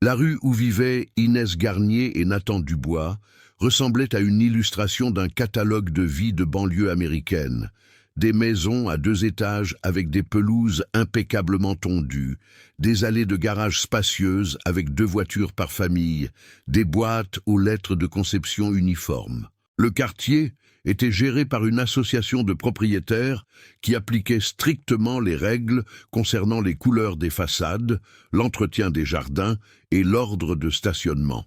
La rue où vivaient Inès Garnier et Nathan Dubois ressemblait à une illustration d'un catalogue de vie de banlieue américaine. Des maisons à 2 étages avec des pelouses impeccablement tondues, des allées de garage spacieuses avec 2 voitures par famille, des boîtes aux lettres de conception uniformes. Le quartier était géré par une association de propriétaires qui appliquait strictement les règles concernant les couleurs des façades, l'entretien des jardins et l'ordre de stationnement.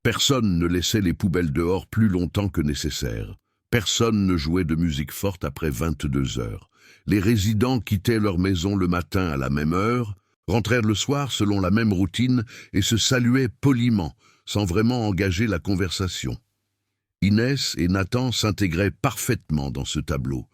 Personne ne laissait les poubelles dehors plus longtemps que nécessaire. Personne ne jouait de musique forte après 22 heures. Les résidents quittaient leur maison le matin à la même heure, rentrèrent le soir selon la même routine et se saluaient poliment, sans vraiment engager la conversation. Inès et Nathan s'intégraient parfaitement dans ce tableau.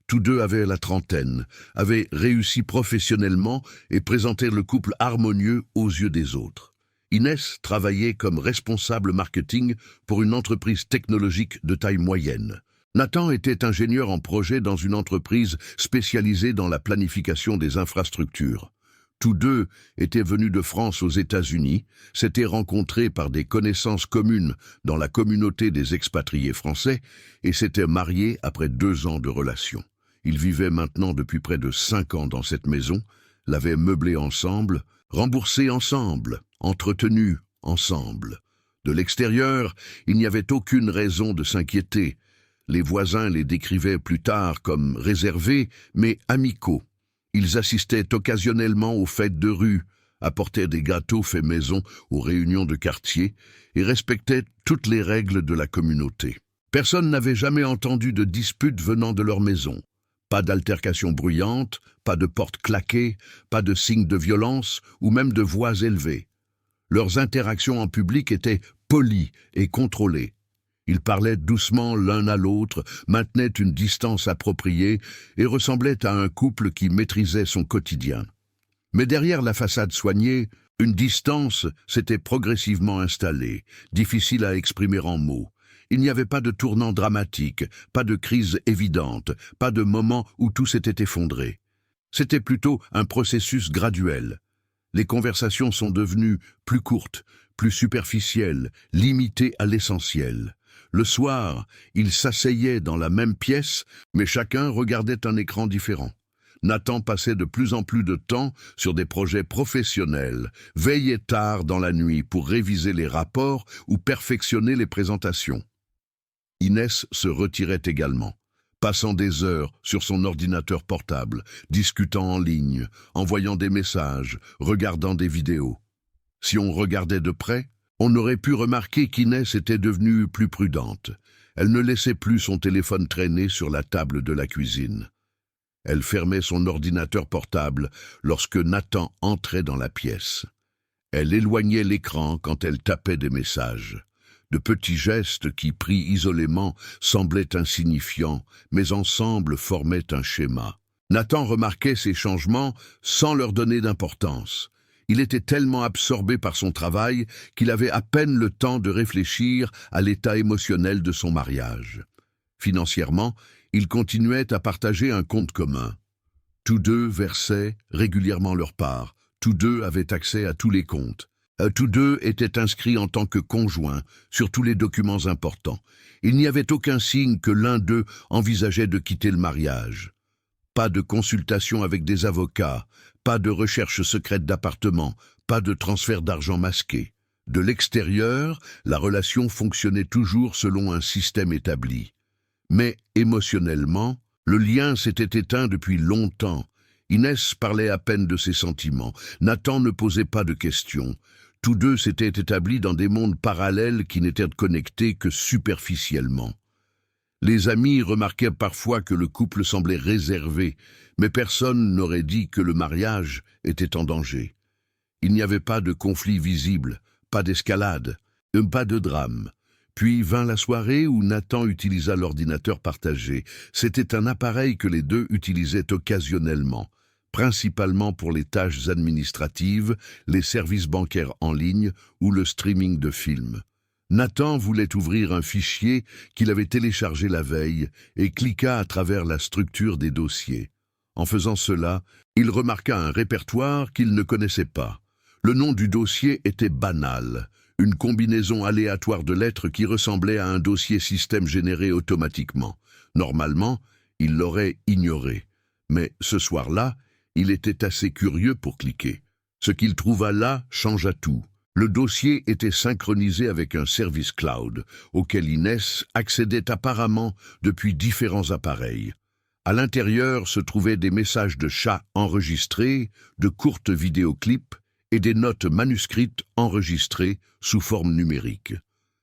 Tous deux avaient la trentaine, avaient réussi professionnellement et présentèrent le couple harmonieux aux yeux des autres. Inès travaillait comme responsable marketing pour une entreprise technologique de taille moyenne. Nathan était ingénieur en projet dans une entreprise spécialisée dans la planification des infrastructures. Tous deux étaient venus de France aux États-Unis, s'étaient rencontrés par des connaissances communes dans la communauté des expatriés français et s'étaient mariés après 2 ans de relation. Ils vivaient maintenant depuis près de 5 ans dans cette maison, l'avaient meublée ensemble, remboursée ensemble, entretenue ensemble. De l'extérieur, il n'y avait aucune raison de s'inquiéter. Les voisins les décrivaient plus tard comme réservés, mais amicaux. Ils assistaient occasionnellement aux fêtes de rue, apportaient des gâteaux faits maison aux réunions de quartier et respectaient toutes les règles de la communauté. Personne n'avait jamais entendu de disputes venant de leur maison. Pas d'altercations bruyantes, pas de portes claquées, pas de signes de violence ou même de voix élevées. Leurs interactions en public étaient polies et contrôlées. Ils parlaient doucement l'un à l'autre, maintenaient une distance appropriée et ressemblaient à un couple qui maîtrisait son quotidien. Mais derrière la façade soignée, une distance s'était progressivement installée, difficile à exprimer en mots. Il n'y avait pas de tournant dramatique, pas de crise évidente, pas de moment où tout s'était effondré. C'était plutôt un processus graduel. Les conversations sont devenues plus courtes, plus superficielles, limitées à l'essentiel. Le soir, ils s'asseyaient dans la même pièce, mais chacun regardait un écran différent. Nathan passait de plus en plus de temps sur des projets professionnels, veillait tard dans la nuit pour réviser les rapports ou perfectionner les présentations. Inès se retirait également, passant des heures sur son ordinateur portable, discutant en ligne, envoyant des messages, regardant des vidéos. Si on regardait de près, on aurait pu remarquer qu'Inès était devenue plus prudente. Elle ne laissait plus son téléphone traîner sur la table de la cuisine. Elle fermait son ordinateur portable lorsque Nathan entrait dans la pièce. Elle éloignait l'écran quand elle tapait des messages. De petits gestes qui, pris isolément, semblaient insignifiants, mais ensemble formaient un schéma. Nathan remarquait ces changements sans leur donner d'importance. Il était tellement absorbé par son travail qu'il avait à peine le temps de réfléchir à l'état émotionnel de son mariage. Financièrement, ils continuaient à partager un compte commun. Tous deux versaient régulièrement leur part. Tous deux avaient accès à tous les comptes. Tous deux étaient inscrits en tant que conjoints sur tous les documents importants. Il n'y avait aucun signe que l'un d'eux envisageait de quitter le mariage. Pas de consultation avec des avocats, pas de recherche secrète d'appartement, pas de transfert d'argent masqué. De l'extérieur, la relation fonctionnait toujours selon un système établi. Mais émotionnellement, le lien s'était éteint depuis longtemps. Inès parlait à peine de ses sentiments. Nathan ne posait pas de questions. Tous deux s'étaient établis dans des mondes parallèles qui n'étaient connectés que superficiellement. Les amis remarquaient parfois que le couple semblait réservé, mais personne n'aurait dit que le mariage était en danger. Il n'y avait pas de conflit visible, pas d'escalade, pas de drame. Puis vint la soirée où Nathan utilisa l'ordinateur partagé. C'était un appareil que les deux utilisaient occasionnellement, principalement pour les tâches administratives, les services bancaires en ligne ou le streaming de films. Nathan voulait ouvrir un fichier qu'il avait téléchargé la veille et cliqua à travers la structure des dossiers. En faisant cela, il remarqua un répertoire qu'il ne connaissait pas. Le nom du dossier était banal, une combinaison aléatoire de lettres qui ressemblait à un dossier système généré automatiquement. Normalement, il l'aurait ignoré. Mais ce soir-là, il était assez curieux pour cliquer. Ce qu'il trouva là changea tout. Le dossier était synchronisé avec un service cloud, auquel Inès accédait apparemment depuis différents appareils. À l'intérieur se trouvaient des messages de chat enregistrés, de courtes vidéoclips et des notes manuscrites enregistrées sous forme numérique.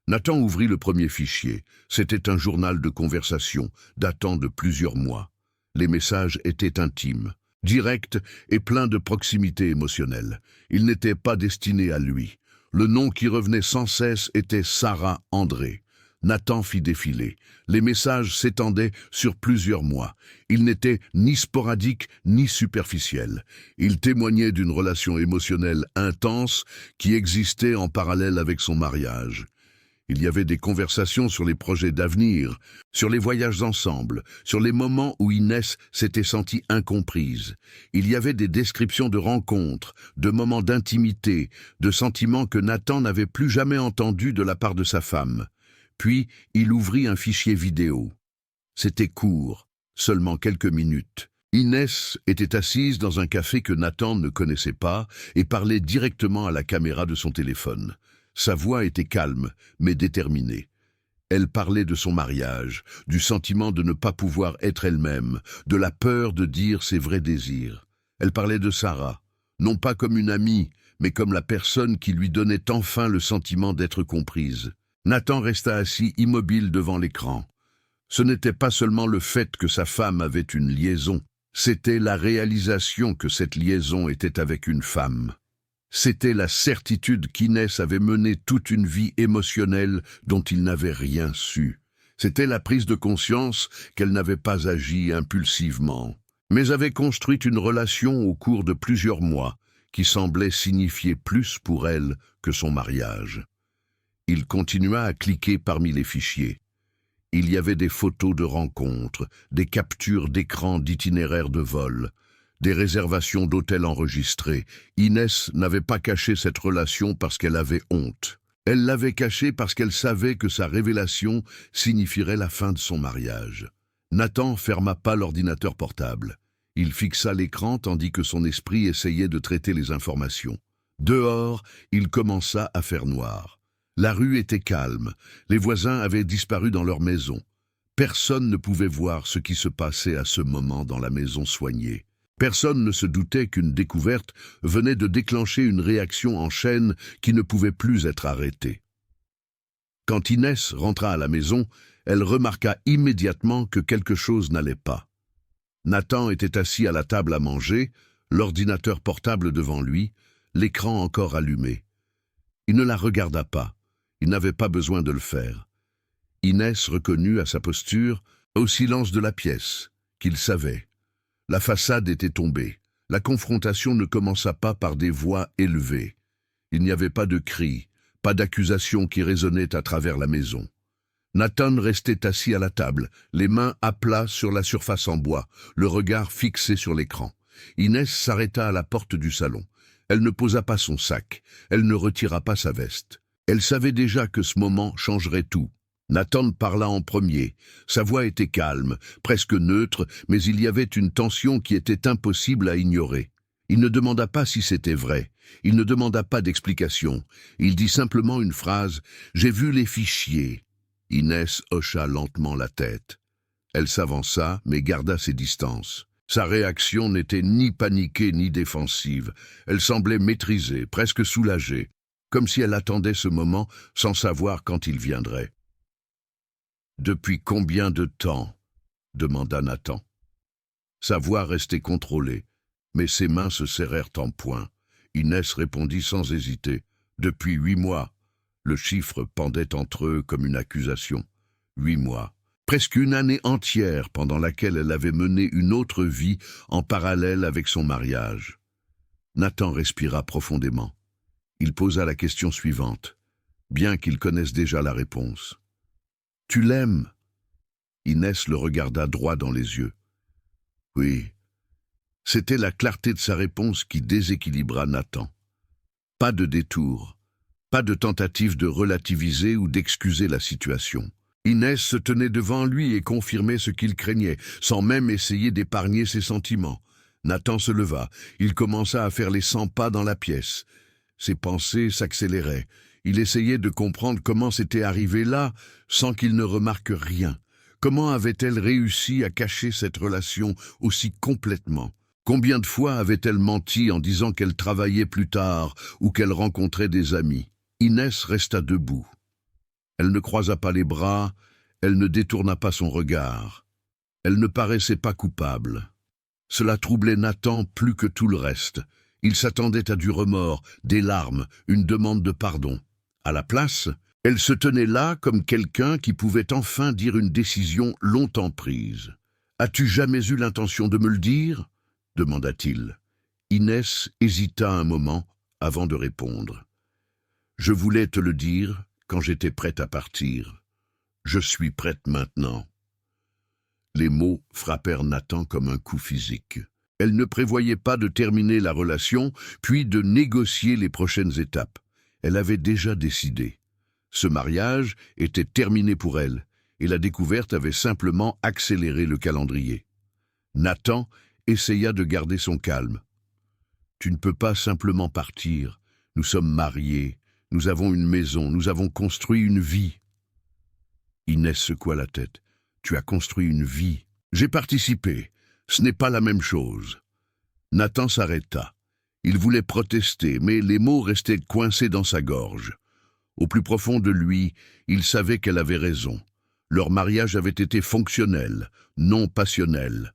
Nathan ouvrit le premier fichier. C'était un journal de conversation datant de plusieurs mois. Les messages étaient intimes, directs et pleins de proximité émotionnelle. Ils n'étaient pas destinés à lui. Le nom qui revenait sans cesse était Sarah André. Nathan fit défiler. Les messages s'étendaient sur plusieurs mois. Ils n'étaient ni sporadiques ni superficiels. Ils témoignaient d'une relation émotionnelle intense qui existait en parallèle avec son mariage. Il y avait des conversations sur les projets d'avenir, sur les voyages ensemble, sur les moments où Inès s'était sentie incomprise. Il y avait des descriptions de rencontres, de moments d'intimité, de sentiments que Nathan n'avait plus jamais entendus de la part de sa femme. Puis, il ouvrit un fichier vidéo. C'était court, seulement quelques minutes. Inès était assise dans un café que Nathan ne connaissait pas et parlait directement à la caméra de son téléphone. Sa voix était calme, mais déterminée. Elle parlait de son mariage, du sentiment de ne pas pouvoir être elle-même, de la peur de dire ses vrais désirs. Elle parlait de Sarah, non pas comme une amie, mais comme la personne qui lui donnait enfin le sentiment d'être comprise. Nathan resta assis immobile devant l'écran. Ce n'était pas seulement le fait que sa femme avait une liaison, c'était la réalisation que cette liaison était avec une femme. C'était la certitude qu'Inès avait mené toute une vie émotionnelle dont il n'avait rien su. C'était la prise de conscience qu'elle n'avait pas agi impulsivement, mais avait construit une relation au cours de plusieurs mois qui semblait signifier plus pour elle que son mariage. Il continua à cliquer parmi les fichiers. Il y avait des photos de rencontres, des captures d'écran d'itinéraires de vol, des réservations d'hôtels enregistrées. Inès n'avait pas caché cette relation parce qu'elle avait honte. Elle l'avait cachée parce qu'elle savait que sa révélation signifierait la fin de son mariage. Nathan ferma pas l'ordinateur portable. Il fixa l'écran tandis que son esprit essayait de traiter les informations. Dehors, il commença à faire noir. La rue était calme. Les voisins avaient disparu dans leur maison. Personne ne pouvait voir ce qui se passait à ce moment dans la maison soignée. Personne ne se doutait qu'une découverte venait de déclencher une réaction en chaîne qui ne pouvait plus être arrêtée. Quand Inès rentra à la maison, elle remarqua immédiatement que quelque chose n'allait pas. Nathan était assis à la table à manger, l'ordinateur portable devant lui, l'écran encore allumé. Il ne la regarda pas. Il n'avait pas besoin de le faire. Inès reconnut à sa posture, au silence de la pièce, qu'il savait. La façade était tombée. La confrontation ne commença pas par des voix élevées. Il n'y avait pas de cris, pas d'accusations qui résonnaient à travers la maison. Nathan restait assis à la table, les mains à plat sur la surface en bois, le regard fixé sur l'écran. Inès s'arrêta à la porte du salon. Elle ne posa pas son sac, elle ne retira pas sa veste. Elle savait déjà que ce moment changerait tout. Nathan parla en premier. Sa voix était calme, presque neutre, mais il y avait une tension qui était impossible à ignorer. Il ne demanda pas si c'était vrai. Il ne demanda pas d'explication. Il dit simplement une phrase « J'ai vu les fichiers ». Inès hocha lentement la tête. Elle s'avança, mais garda ses distances. Sa réaction n'était ni paniquée ni défensive. Elle semblait maîtrisée, presque soulagée, comme si elle attendait ce moment sans savoir quand il viendrait. « Depuis combien de temps ?» demanda Nathan. Sa voix restait contrôlée, mais ses mains se serrèrent en poing. Inès répondit sans hésiter. « Depuis 8 mois. » Le chiffre pendait entre eux comme une accusation. 8 mois. Presque une année entière pendant laquelle elle avait mené une autre vie en parallèle avec son mariage. Nathan respira profondément. Il posa la question suivante, bien qu'il connaisse déjà la réponse. « Tu l'aimes ?» Inès le regarda droit dans les yeux. « Oui. » C'était la clarté de sa réponse qui déséquilibra Nathan. Pas de détour, pas de tentative de relativiser ou d'excuser la situation. Inès se tenait devant lui et confirmait ce qu'il craignait, sans même essayer d'épargner ses sentiments. Nathan se leva, il commença à faire les 100 pas dans la pièce. Ses pensées s'accéléraient. Il essayait de comprendre comment c'était arrivé là, sans qu'il ne remarque rien. Comment avait-elle réussi à cacher cette relation aussi complètement? Combien de fois avait-elle menti en disant qu'elle travaillait plus tard ou qu'elle rencontrait des amis? Inès resta debout. Elle ne croisa pas les bras, elle ne détourna pas son regard. Elle ne paraissait pas coupable. Cela troublait Nathan plus que tout le reste. Il s'attendait à du remords, des larmes, une demande de pardon. À la place, elle se tenait là comme quelqu'un qui pouvait enfin dire une décision longtemps prise. « As-tu jamais eu l'intention de me le dire ?» demanda-t-il. Inès hésita un moment avant de répondre. « Je voulais te le dire quand j'étais prête à partir. Je suis prête maintenant. » Les mots frappèrent Nathan comme un coup physique. Elle ne prévoyait pas de terminer la relation, puis de négocier les prochaines étapes. Elle avait déjà décidé. Ce mariage était terminé pour elle, et la découverte avait simplement accéléré le calendrier. Nathan essaya de garder son calme. « Tu ne peux pas simplement partir. Nous sommes mariés, nous avons une maison, nous avons construit une vie. » Inès secoua la tête. « Tu as construit une vie. J'ai participé. Ce n'est pas la même chose. » Nathan s'arrêta. Il voulait protester, mais les mots restaient coincés dans sa gorge. Au plus profond de lui, il savait qu'elle avait raison. Leur mariage avait été fonctionnel, non passionnel.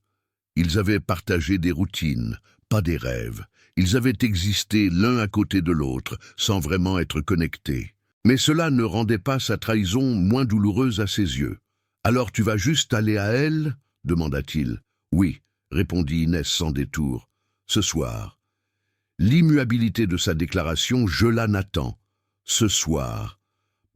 Ils avaient partagé des routines, pas des rêves. Ils avaient existé l'un à côté de l'autre, sans vraiment être connectés. Mais cela ne rendait pas sa trahison moins douloureuse à ses yeux. « Alors tu vas juste aller à elle ?» demanda-t-il. « Oui », répondit Inès sans détour. « Ce soir. » L'immuabilité de sa déclaration gela Nathan. Ce soir.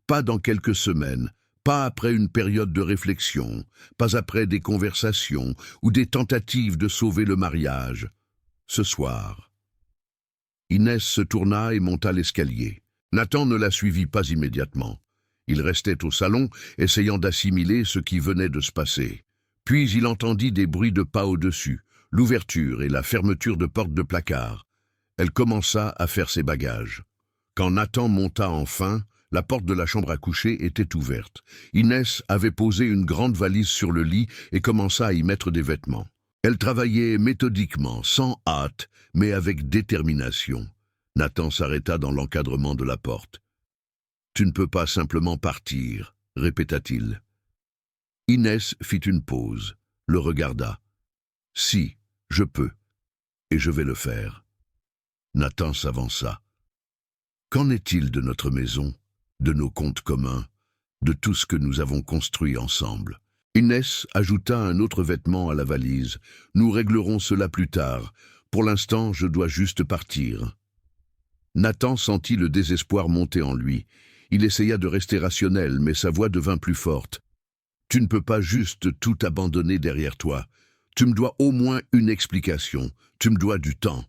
Pas dans quelques semaines, pas après une période de réflexion, pas après des conversations ou des tentatives de sauver le mariage. Ce soir. Inès se tourna et monta l'escalier. Nathan ne la suivit pas immédiatement. Il restait au salon, essayant d'assimiler ce qui venait de se passer. Puis il entendit des bruits de pas au-dessus, l'ouverture et la fermeture de portes de placard. Elle commença à faire ses bagages. Quand Nathan monta enfin, la porte de la chambre à coucher était ouverte. Inès avait posé une grande valise sur le lit et commença à y mettre des vêtements. Elle travaillait méthodiquement, sans hâte, mais avec détermination. Nathan s'arrêta dans l'encadrement de la porte. « Tu ne peux pas simplement partir », répéta-t-il. Inès fit une pause, le regarda. « Si, je peux, et je vais le faire. » Nathan s'avança. « Qu'en est-il de notre maison, de nos comptes communs, de tout ce que nous avons construit ensemble ?» Inès ajouta un autre vêtement à la valise. « Nous réglerons cela plus tard. Pour l'instant, je dois juste partir. » Nathan sentit le désespoir monter en lui. Il essaya de rester rationnel, mais sa voix devint plus forte. « Tu ne peux pas juste tout abandonner derrière toi. Tu me dois au moins une explication. Tu me dois du temps. »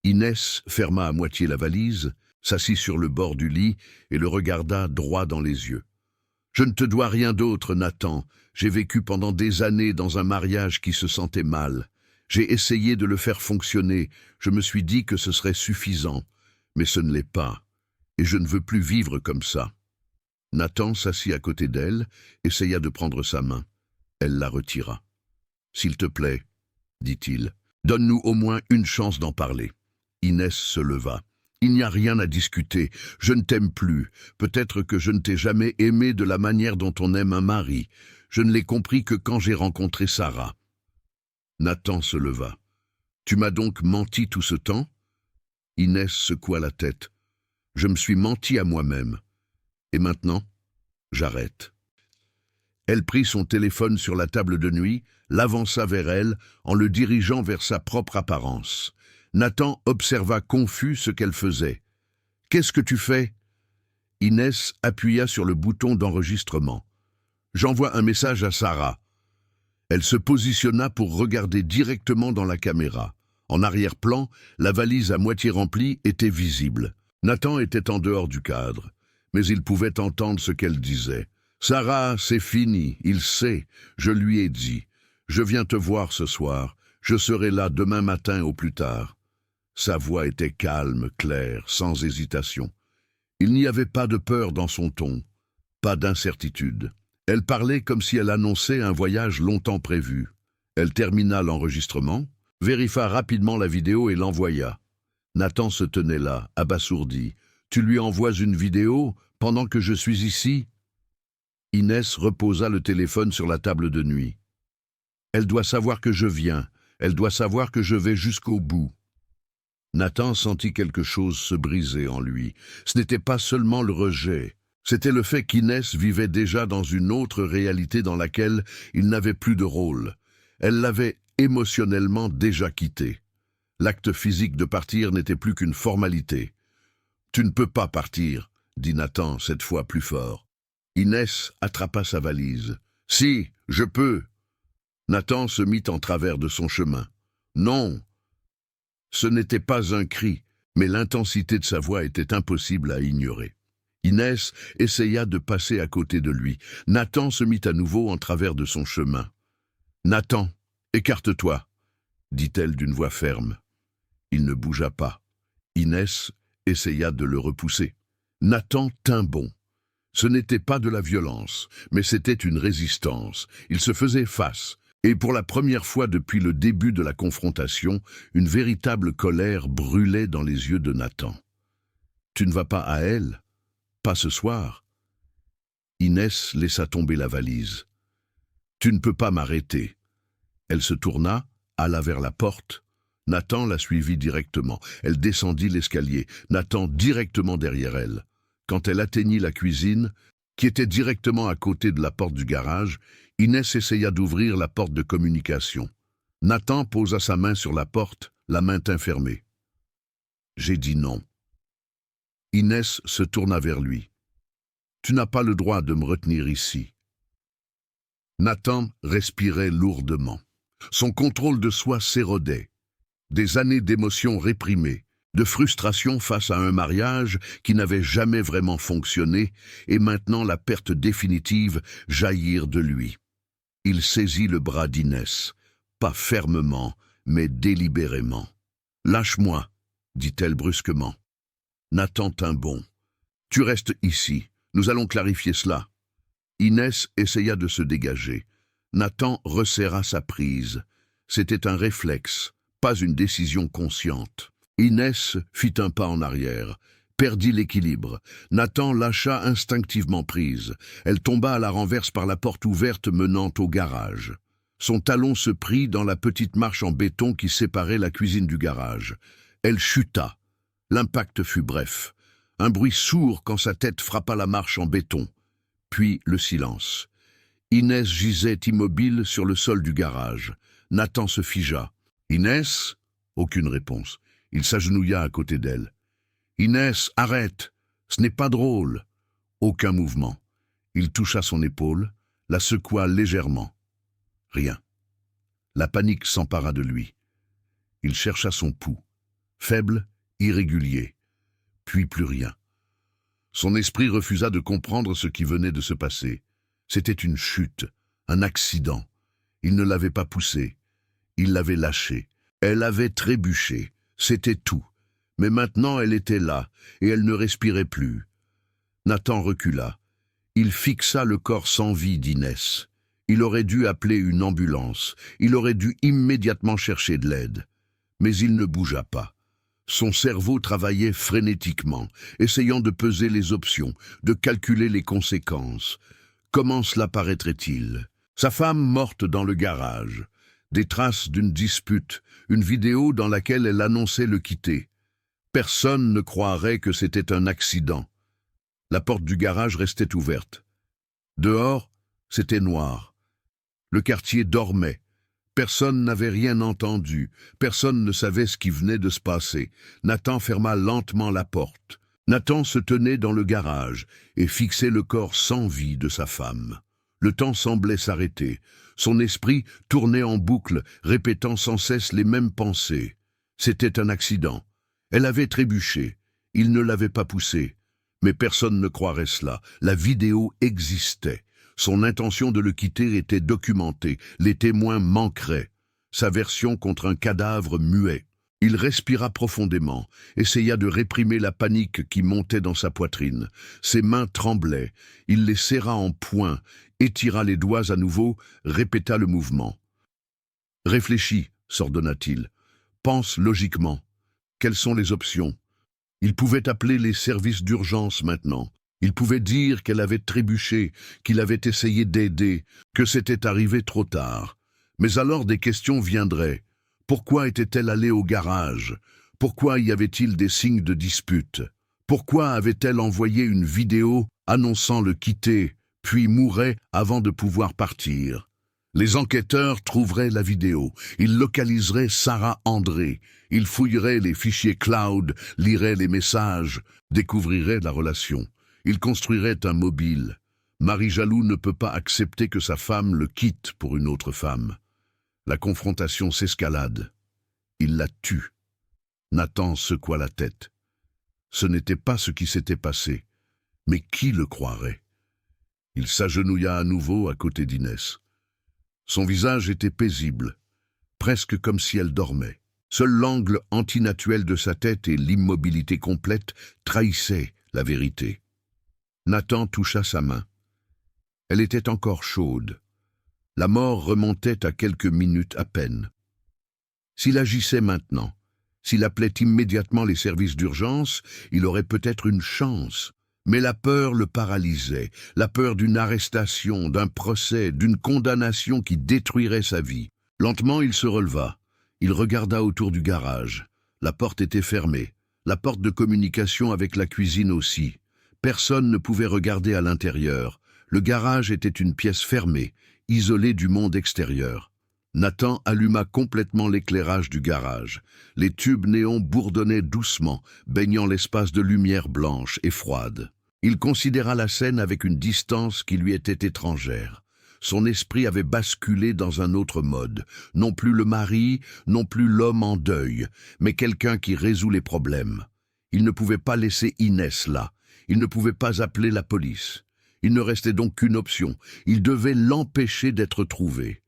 Inès ferma à moitié la valise, s'assit sur le bord du lit et le regarda droit dans les yeux. « Je ne te dois rien d'autre, Nathan. J'ai vécu pendant des années dans un mariage qui se sentait mal. J'ai essayé de le faire fonctionner. Je me suis dit que ce serait suffisant. Mais ce ne l'est pas. Et je ne veux plus vivre comme ça. » Nathan s'assit à côté d'elle, essaya de prendre sa main. Elle la retira. « S'il te plaît, » dit-il, « donne-nous au moins une chance d'en parler. » Inès se leva. « Il n'y a rien à discuter. Je ne t'aime plus. Peut-être que je ne t'ai jamais aimé de la manière dont on aime un mari. Je ne l'ai compris que quand j'ai rencontré Sarah. » Nathan se leva. « Tu m'as donc menti tout ce temps ?» Inès secoua la tête. « Je me suis menti à moi-même. Et maintenant, j'arrête. » Elle prit son téléphone sur la table de nuit, l'avança vers elle en le dirigeant vers sa propre apparence. Nathan observa confus ce qu'elle faisait. « Qu'est-ce que tu fais ?» Inès appuya sur le bouton d'enregistrement. « J'envoie un message à Sarah. » Elle se positionna pour regarder directement dans la caméra. En arrière-plan, la valise à moitié remplie était visible. Nathan était en dehors du cadre, mais il pouvait entendre ce qu'elle disait. « Sarah, c'est fini, il sait, je lui ai dit. Je viens te voir ce soir, je serai là demain matin au plus tard. » Sa voix était calme, claire, sans hésitation. Il n'y avait pas de peur dans son ton, pas d'incertitude. Elle parlait comme si elle annonçait un voyage longtemps prévu. Elle termina l'enregistrement, vérifia rapidement la vidéo et l'envoya. Nathan se tenait là, abasourdi. « Tu lui envoies une vidéo pendant que je suis ici ?» Inès reposa le téléphone sur la table de nuit. « Elle doit savoir que je viens. Elle doit savoir que je vais jusqu'au bout. » Nathan sentit quelque chose se briser en lui. Ce n'était pas seulement le rejet. C'était le fait qu'Inès vivait déjà dans une autre réalité dans laquelle il n'avait plus de rôle. Elle l'avait émotionnellement déjà quitté. L'acte physique de partir n'était plus qu'une formalité. « Tu ne peux pas partir », dit Nathan, cette fois plus fort. Inès attrapa sa valise. « Si, je peux !» Nathan se mit en travers de son chemin. « Non !» Ce n'était pas un cri, mais l'intensité de sa voix était impossible à ignorer. Inès essaya de passer à côté de lui. Nathan se mit à nouveau en travers de son chemin. « Nathan, écarte-toi !» dit-elle d'une voix ferme. Il ne bougea pas. Inès essaya de le repousser. Nathan tint bon. Ce n'était pas de la violence, mais c'était une résistance. Il se faisait face, et pour la première fois depuis le début de la confrontation, une véritable colère brûlait dans les yeux de Nathan. « Tu ne vas pas à elle ? Pas ce soir ?» Inès laissa tomber la valise. « Tu ne peux pas m'arrêter. » Elle se tourna, alla vers la porte. Nathan la suivit directement. Elle descendit l'escalier, Nathan directement derrière elle. Quand elle atteignit la cuisine, qui était directement à côté de la porte du garage, Inès essaya d'ouvrir la porte de communication. Nathan posa sa main sur la porte, la maintint fermée. « J'ai dit non. » Inès se tourna vers lui. « Tu n'as pas le droit de me retenir ici. » Nathan respirait lourdement. Son contrôle de soi s'érodait. Des années d'émotions réprimées, de frustration face à un mariage qui n'avait jamais vraiment fonctionné, et maintenant la perte définitive jaillir de lui. Il saisit le bras d'Inès, pas fermement, mais délibérément. « Lâche-moi », dit-elle brusquement. Nathan tint bon. « Tu restes ici, nous allons clarifier cela. » Inès essaya de se dégager. Nathan resserra sa prise. C'était un réflexe, pas une décision consciente. Inès fit un pas en arrière, perdit l'équilibre. Nathan lâcha instinctivement prise. Elle tomba à la renverse par la porte ouverte menant au garage. Son talon se prit dans la petite marche en béton qui séparait la cuisine du garage. Elle chuta. L'impact fut bref. Un bruit sourd quand sa tête frappa la marche en béton. Puis le silence. Inès gisait immobile sur le sol du garage. Nathan se figea. « Inès ?» Aucune réponse. Il s'agenouilla à côté d'elle. « Inès, arrête! Ce n'est pas drôle !» Aucun mouvement. Il toucha son épaule, la secoua légèrement. Rien. La panique s'empara de lui. Il chercha son pouls. Faible, irrégulier. Puis plus rien. Son esprit refusa de comprendre ce qui venait de se passer. C'était une chute, un accident. Il ne l'avait pas poussée. Il l'avait lâchée. Elle avait trébuché. C'était tout. Mais maintenant elle était là, et elle ne respirait plus. Nathan recula. Il fixa le corps sans vie d'Inès. Il aurait dû appeler une ambulance. Il aurait dû immédiatement chercher de l'aide. Mais il ne bougea pas. Son cerveau travaillait frénétiquement, essayant de peser les options, de calculer les conséquences. Comment cela paraîtrait-il? Sa femme morte dans le garage. Des traces d'une dispute, une vidéo dans laquelle elle annonçait le quitter. Personne ne croirait que c'était un accident. La porte du garage restait ouverte. Dehors, c'était noir. Le quartier dormait. Personne n'avait rien entendu. Personne ne savait ce qui venait de se passer. Nathan ferma lentement la porte. Nathan se tenait dans le garage et fixait le corps sans vie de sa femme. Le temps semblait s'arrêter. Son esprit tournait en boucle, répétant sans cesse les mêmes pensées. C'était un accident. Elle avait trébuché. Il ne l'avait pas poussée. Mais personne ne croirait cela. La vidéo existait. Son intention de le quitter était documentée. Les témoins manqueraient. Sa version contre un cadavre muet. Il respira profondément, essaya de réprimer la panique qui montait dans sa poitrine. Ses mains tremblaient. Il les serra en poing, étira les doigts à nouveau, répéta le mouvement. « Réfléchis », s'ordonna-t-il. « Pense logiquement. Quelles sont les options ?» Il pouvait appeler les services d'urgence maintenant. Il pouvait dire qu'elle avait trébuché, qu'il avait essayé d'aider, que c'était arrivé trop tard. Mais alors des questions viendraient. Pourquoi était-elle allée au garage? Pourquoi y avait-il des signes de dispute? Pourquoi avait-elle envoyé une vidéo annonçant le quitter, puis mourait avant de pouvoir partir? Les enquêteurs trouveraient la vidéo. Ils localiseraient Sarah André. Ils fouilleraient les fichiers cloud, liraient les messages, découvriraient la relation. Ils construiraient un mobile. Marie Jaloux ne peut pas accepter que sa femme le quitte pour une autre femme. La confrontation s'escalade. Il la tue. Nathan secoua la tête. Ce n'était pas ce qui s'était passé. Mais qui le croirait? Il s'agenouilla à nouveau à côté d'Inès. Son visage était paisible, presque comme si elle dormait. Seul l'angle antinaturel de sa tête et l'immobilité complète trahissaient la vérité. Nathan toucha sa main. Elle était encore chaude. La mort remontait à quelques minutes à peine. S'il agissait maintenant, s'il appelait immédiatement les services d'urgence, il aurait peut-être une chance. Mais la peur le paralysait, la peur d'une arrestation, d'un procès, d'une condamnation qui détruirait sa vie. Lentement, il se releva. Il regarda autour du garage. La porte était fermée. La porte de communication avec la cuisine aussi. Personne ne pouvait regarder à l'intérieur. Le garage était une pièce fermée, isolée du monde extérieur. Nathan alluma complètement l'éclairage du garage. Les tubes néons bourdonnaient doucement, baignant l'espace de lumière blanche et froide. Il considéra la scène avec une distance qui lui était étrangère. Son esprit avait basculé dans un autre mode. Non plus le mari, non plus l'homme en deuil, mais quelqu'un qui résout les problèmes. Il ne pouvait pas laisser Inès là. Il ne pouvait pas appeler la police. Il ne restait donc qu'une option. Il devait l'empêcher d'être trouvé.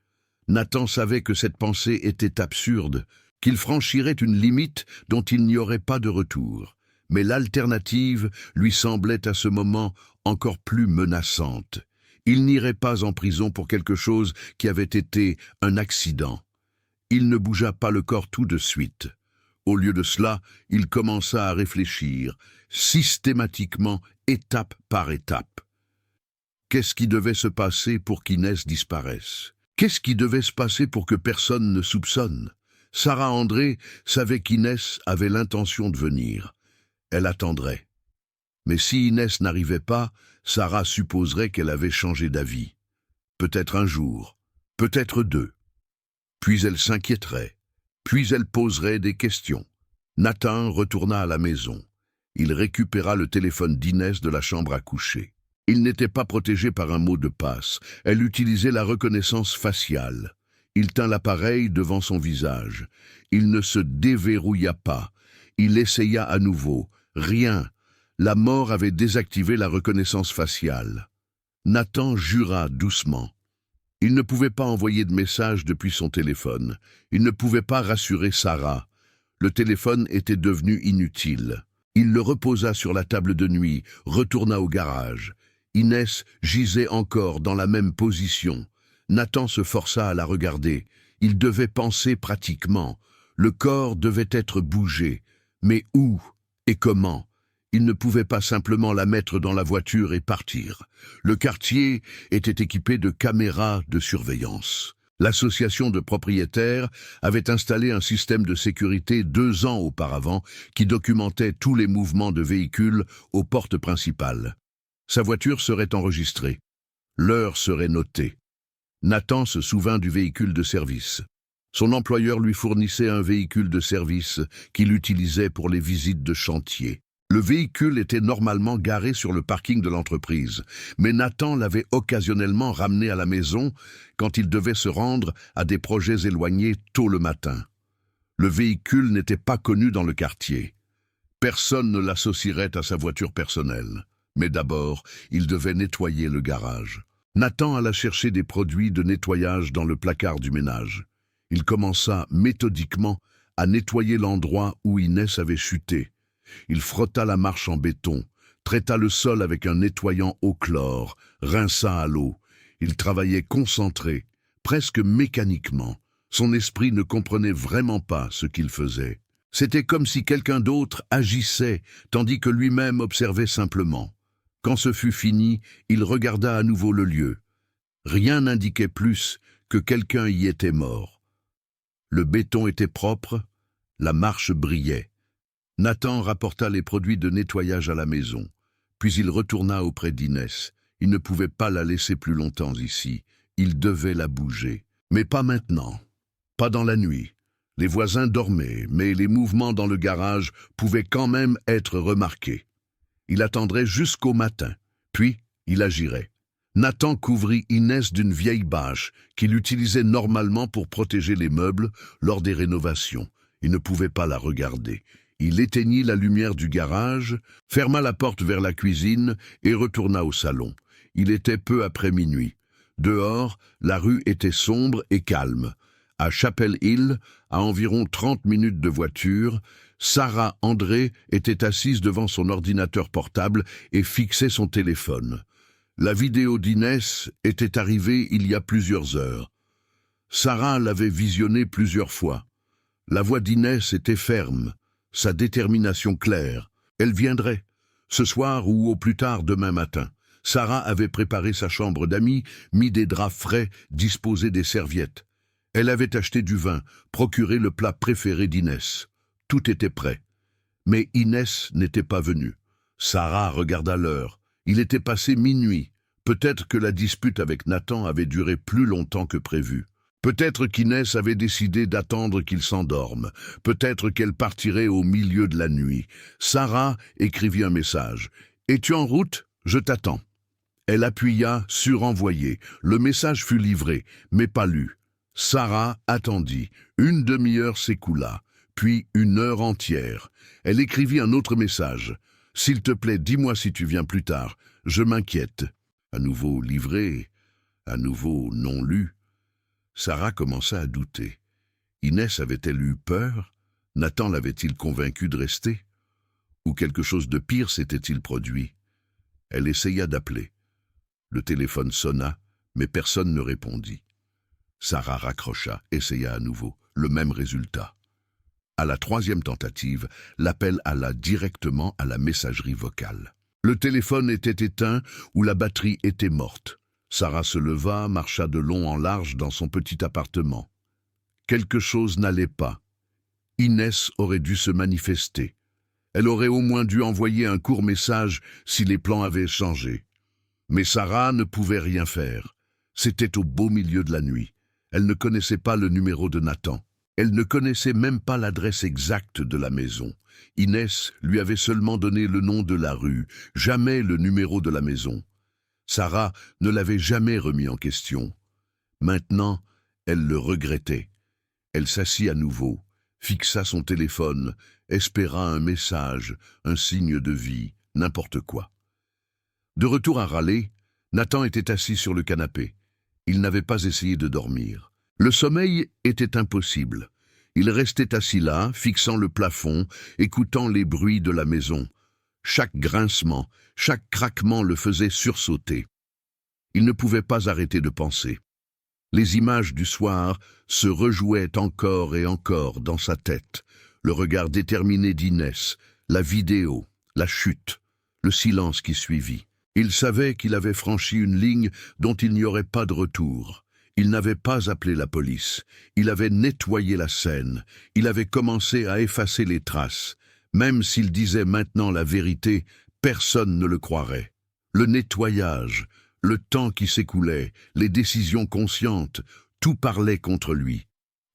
Nathan savait que cette pensée était absurde, qu'il franchirait une limite dont il n'y aurait pas de retour. Mais l'alternative lui semblait à ce moment encore plus menaçante. Il n'irait pas en prison pour quelque chose qui avait été un accident. Il ne bougea pas le corps tout de suite. Au lieu de cela, il commença à réfléchir, systématiquement, étape par étape. Qu'est-ce qui devait se passer pour qu'Inès disparaisse? Qu'est-ce qui devait se passer pour que personne ne soupçonne? Sarah André savait qu'Inès avait l'intention de venir. Elle attendrait. Mais si Inès n'arrivait pas, Sarah supposerait qu'elle avait changé d'avis. Peut-être un jour, peut-être deux. Puis elle s'inquiéterait. Puis elle poserait des questions. Nathan retourna à la maison. Il récupéra le téléphone d'Inès de la chambre à coucher. Il n'était pas protégé par un mot de passe. Elle utilisait la reconnaissance faciale. Il tint l'appareil devant son visage. Il ne se déverrouilla pas. Il essaya à nouveau. Rien. La mort avait désactivé la reconnaissance faciale. Nathan jura doucement. Il ne pouvait pas envoyer de message depuis son téléphone. Il ne pouvait pas rassurer Sarah. Le téléphone était devenu inutile. Il le reposa sur la table de nuit, retourna au garage. Inès gisait encore dans la même position. Nathan se força à la regarder. Il devait penser pratiquement. Le corps devait être bougé. Mais où et comment? Il ne pouvait pas simplement la mettre dans la voiture et partir. Le quartier était équipé de caméras de surveillance. L'association de propriétaires avait installé un système de sécurité 2 ans auparavant qui documentait tous les mouvements de véhicules aux portes principales. Sa voiture serait enregistrée. L'heure serait notée. Nathan se souvint du véhicule de service. Son employeur lui fournissait un véhicule de service qu'il utilisait pour les visites de chantier. Le véhicule était normalement garé sur le parking de l'entreprise, mais Nathan l'avait occasionnellement ramené à la maison quand il devait se rendre à des projets éloignés tôt le matin. Le véhicule n'était pas connu dans le quartier. Personne ne l'associerait à sa voiture personnelle. Mais d'abord, il devait nettoyer le garage. Nathan alla chercher des produits de nettoyage dans le placard du ménage. Il commença méthodiquement à nettoyer l'endroit où Inès avait chuté. Il frotta la marche en béton, traita le sol avec un nettoyant au chlore, rinça à l'eau. Il travaillait concentré, presque mécaniquement. Son esprit ne comprenait vraiment pas ce qu'il faisait. C'était comme si quelqu'un d'autre agissait, tandis que lui-même observait simplement. Quand ce fut fini, il regarda à nouveau le lieu. Rien n'indiquait plus que quelqu'un y était mort. Le béton était propre, la marche brillait. Nathan rapporta les produits de nettoyage à la maison, puis il retourna auprès d'Inès. Il ne pouvait pas la laisser plus longtemps ici. Il devait la bouger. Mais pas maintenant. Pas dans la nuit. Les voisins dormaient, mais les mouvements dans le garage pouvaient quand même être remarqués. Il attendrait jusqu'au matin, puis il agirait. Nathan couvrit Inès d'une vieille bâche qu'il utilisait normalement pour protéger les meubles lors des rénovations. Il ne pouvait pas la regarder. Il éteignit la lumière du garage, ferma la porte vers la cuisine et retourna au salon. Il était peu après minuit. Dehors, la rue était sombre et calme. À Chapel Hill, à environ 30 minutes de voiture, Sarah André était assise devant son ordinateur portable et fixait son téléphone. La vidéo d'Inès était arrivée il y a plusieurs heures. Sarah l'avait visionnée plusieurs fois. La voix d'Inès était ferme, sa détermination claire. Elle viendrait, ce soir ou au plus tard demain matin. Sarah avait préparé sa chambre d'amis, mis des draps frais, disposé des serviettes. Elle avait acheté du vin, procuré le plat préféré d'Inès. Tout était prêt. Mais Inès n'était pas venue. Sarah regarda l'heure. Il était passé minuit. Peut-être que la dispute avec Nathan avait duré plus longtemps que prévu. Peut-être qu'Inès avait décidé d'attendre qu'il s'endorme. Peut-être qu'elle partirait au milieu de la nuit. Sarah écrivit un message. « Es-tu en route? Je t'attends. » Elle appuya sur « Envoyer ». Le message fut livré, mais pas lu. Sarah attendit. Une demi-heure s'écoula, puis une heure entière. Elle écrivit un autre message. « S'il te plaît, dis-moi si tu viens plus tard. Je m'inquiète. » À nouveau livré, à nouveau non lu. Sarah commença à douter. Inès avait-elle eu peur? Nathan l'avait-il convaincu de rester? Ou quelque chose de pire s'était-il produit? Elle essaya d'appeler. Le téléphone sonna, mais personne ne répondit. Sarah raccrocha, essaya à nouveau. Le même résultat. À la troisième tentative, l'appel alla directement à la messagerie vocale. Le téléphone était éteint ou la batterie était morte. Sarah se leva, marcha de long en large dans son petit appartement. Quelque chose n'allait pas. Inès aurait dû se manifester. Elle aurait au moins dû envoyer un court message si les plans avaient changé. Mais Sarah ne pouvait rien faire. C'était au beau milieu de la nuit. Elle ne connaissait pas le numéro de Nathan. Elle ne connaissait même pas l'adresse exacte de la maison. Inès lui avait seulement donné le nom de la rue, jamais le numéro de la maison. Sarah ne l'avait jamais remis en question. Maintenant, elle le regrettait. Elle s'assit à nouveau, fixa son téléphone, espéra un message, un signe de vie, n'importe quoi. De retour à Raleigh, Nathan était assis sur le canapé. Il n'avait pas essayé de dormir. Le sommeil était impossible. Il restait assis là, fixant le plafond, écoutant les bruits de la maison. Chaque grincement, chaque craquement le faisait sursauter. Il ne pouvait pas arrêter de penser. Les images du soir se rejouaient encore et encore dans sa tête. Le regard déterminé d'Inès, la vidéo, la chute, le silence qui suivit. Il savait qu'il avait franchi une ligne dont il n'y aurait pas de retour. Il n'avait pas appelé la police. Il avait nettoyé la scène. Il avait commencé à effacer les traces. Même s'il disait maintenant la vérité, personne ne le croirait. Le nettoyage, le temps qui s'écoulait, les décisions conscientes, tout parlait contre lui.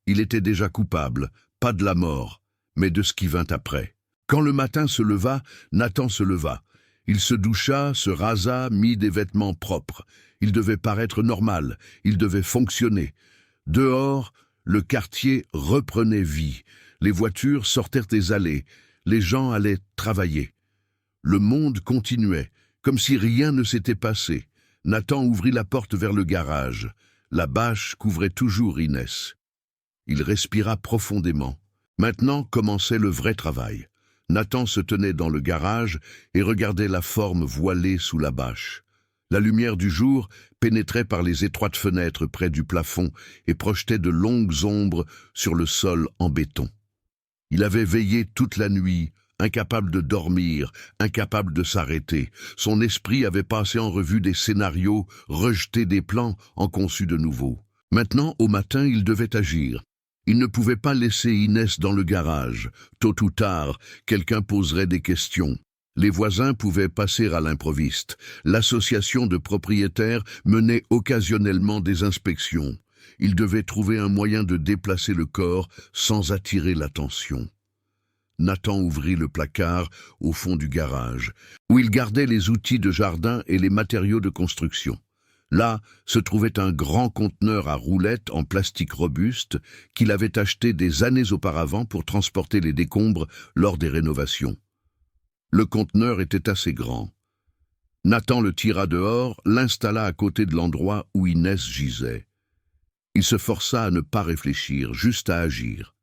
Il était déjà coupable, pas de la mort, mais de ce qui vint après. Quand le matin se leva, Nathan se leva. Il se doucha, se rasa, mit des vêtements propres. Il devait paraître normal, il devait fonctionner. Dehors, le quartier reprenait vie. Les voitures sortaient des allées, les gens allaient travailler. Le monde continuait, comme si rien ne s'était passé. Nathan ouvrit la porte vers le garage. La bâche couvrait toujours Inès. Il respira profondément. Maintenant commençait le vrai travail. Nathan se tenait dans le garage et regardait la forme voilée sous la bâche. La lumière du jour pénétrait par les étroites fenêtres près du plafond et projetait de longues ombres sur le sol en béton. Il avait veillé toute la nuit, incapable de dormir, incapable de s'arrêter. Son esprit avait passé en revue des scénarios, rejeté des plans, en conçu de nouveaux. Maintenant, au matin, il devait agir. Il ne pouvait pas laisser Inès dans le garage. Tôt ou tard, quelqu'un poserait des questions. Les voisins pouvaient passer à l'improviste. L'association de propriétaires menait occasionnellement des inspections. Il devait trouver un moyen de déplacer le corps sans attirer l'attention. Nathan ouvrit le placard au fond du garage, où il gardait les outils de jardin et les matériaux de construction. Là se trouvait un grand conteneur à roulettes en plastique robuste qu'il avait acheté des années auparavant pour transporter les décombres lors des rénovations. Le conteneur était assez grand. Nathan le tira dehors, l'installa à côté de l'endroit où Inès gisait. Il se força à ne pas réfléchir, juste à agir.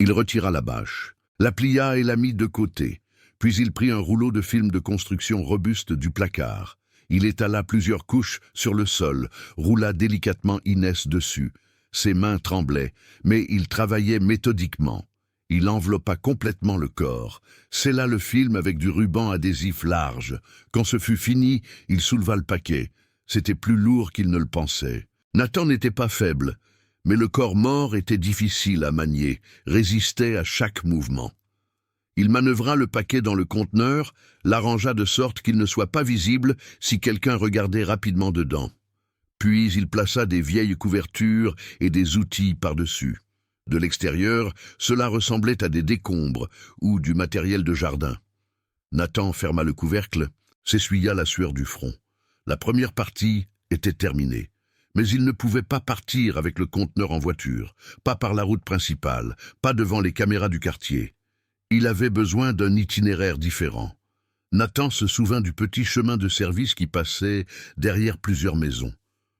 Il retira la bâche, la plia et la mit de côté, puis il prit un rouleau de film de construction robuste du placard. Il étala plusieurs couches sur le sol, roula délicatement Inès dessus. Ses mains tremblaient, mais il travaillait méthodiquement. Il enveloppa complètement le corps, scella le film avec du ruban adhésif large. Quand ce fut fini, il souleva le paquet. C'était plus lourd qu'il ne le pensait. Nathan n'était pas faible, mais le corps mort était difficile à manier, résistait à chaque mouvement. Il manœuvra le paquet dans le conteneur, l'arrangea de sorte qu'il ne soit pas visible si quelqu'un regardait rapidement dedans. Puis il plaça des vieilles couvertures et des outils par-dessus. De l'extérieur, cela ressemblait à des décombres ou du matériel de jardin. Nathan ferma le couvercle, s'essuya la sueur du front. La première partie était terminée. Mais il ne pouvait pas partir avec le conteneur en voiture, pas par la route principale, pas devant les caméras du quartier. Il avait besoin d'un itinéraire différent. Nathan se souvint du petit chemin de service qui passait derrière plusieurs maisons.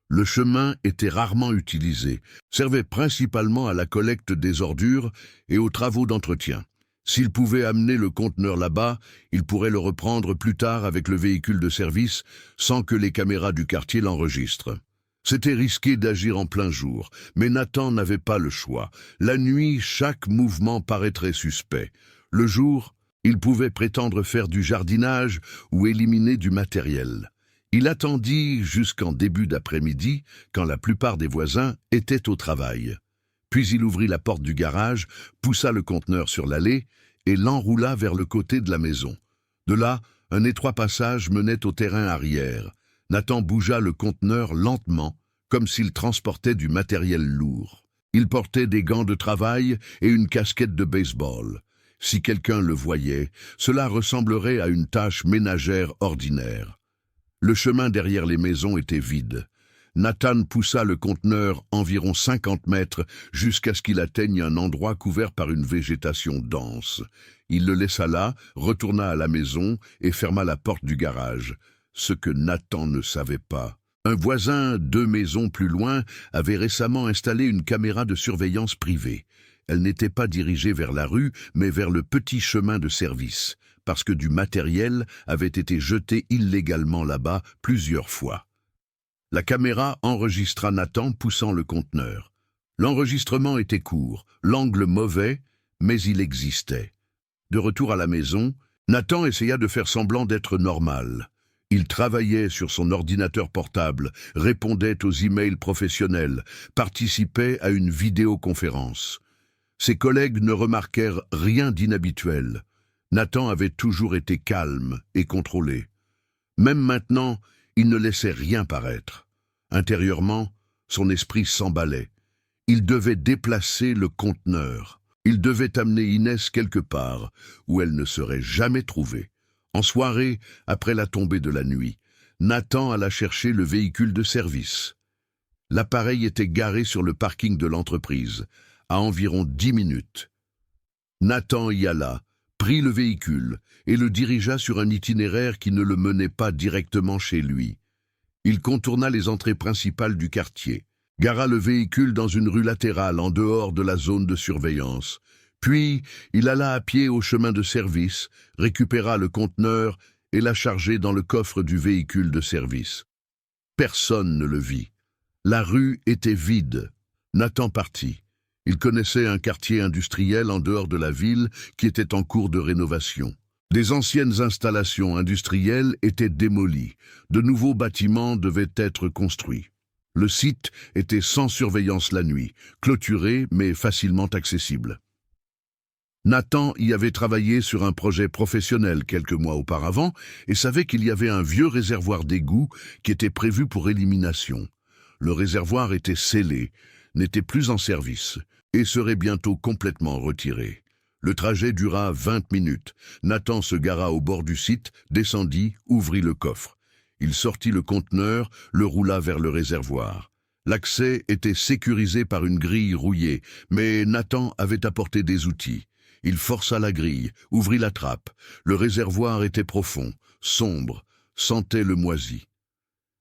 Le chemin était rarement utilisé, servait principalement à la collecte des ordures et aux travaux d'entretien. S'il pouvait amener le conteneur là-bas, il pourrait le reprendre plus tard avec le véhicule de service sans que les caméras du quartier l'enregistrent. C'était risqué d'agir en plein jour, mais Nathan n'avait pas le choix. La nuit, chaque mouvement paraîtrait suspect. Le jour, il pouvait prétendre faire du jardinage ou éliminer du matériel. Il attendit jusqu'en début d'après-midi, quand la plupart des voisins étaient au travail. Puis il ouvrit la porte du garage, poussa le conteneur sur l'allée et l'enroula vers le côté de la maison. De là, un étroit passage menait au terrain arrière. Nathan bougea le conteneur lentement, comme s'il transportait du matériel lourd. Il portait des gants de travail et une casquette de baseball. Si quelqu'un le voyait, cela ressemblerait à une tâche ménagère ordinaire. Le chemin derrière les maisons était vide. Nathan poussa le conteneur environ 50 mètres jusqu'à ce qu'il atteigne un endroit couvert par une végétation dense. Il le laissa là, retourna à la maison et ferma la porte du garage. Ce que Nathan ne savait pas. Un voisin, 2 maisons plus loin, avait récemment installé une caméra de surveillance privée. Elle n'était pas dirigée vers la rue, mais vers le petit chemin de service, parce que du matériel avait été jeté illégalement là-bas plusieurs fois. La caméra enregistra Nathan poussant le conteneur. L'enregistrement était court, l'angle mauvais, mais il existait. De retour à la maison, Nathan essaya de faire semblant d'être normal. Il travaillait sur son ordinateur portable, répondait aux emails professionnels, participait à une vidéoconférence. Ses collègues ne remarquèrent rien d'inhabituel. Nathan avait toujours été calme et contrôlé. Même maintenant, il ne laissait rien paraître. Intérieurement, son esprit s'emballait. Il devait déplacer le conteneur. Il devait amener Inès quelque part, où elle ne serait jamais trouvée. En soirée, après la tombée de la nuit, Nathan alla chercher le véhicule de service. L'appareil était garé sur le parking de l'entreprise, à environ 10 minutes. Nathan y alla, prit le véhicule et le dirigea sur un itinéraire qui ne le menait pas directement chez lui. Il contourna les entrées principales du quartier, gara le véhicule dans une rue latérale en dehors de la zone de surveillance. Puis, il alla à pied au chemin de service, récupéra le conteneur et l'a chargé dans le coffre du véhicule de service. Personne ne le vit. La rue était vide. Nathan partit. Il connaissait un quartier industriel en dehors de la ville qui était en cours de rénovation. Des anciennes installations industrielles étaient démolies. De nouveaux bâtiments devaient être construits. Le site était sans surveillance la nuit, clôturé mais facilement accessible. Nathan y avait travaillé sur un projet professionnel quelques mois auparavant et savait qu'il y avait un vieux réservoir d'égout qui était prévu pour élimination. Le réservoir était scellé, n'était plus en service et serait bientôt complètement retiré. Le trajet dura 20 minutes. Nathan se gara au bord du site, descendit, ouvrit le coffre. Il sortit le conteneur, le roula vers le réservoir. L'accès était sécurisé par une grille rouillée, mais Nathan avait apporté des outils. Il força la grille, ouvrit la trappe. Le réservoir était profond, sombre, sentait le moisi.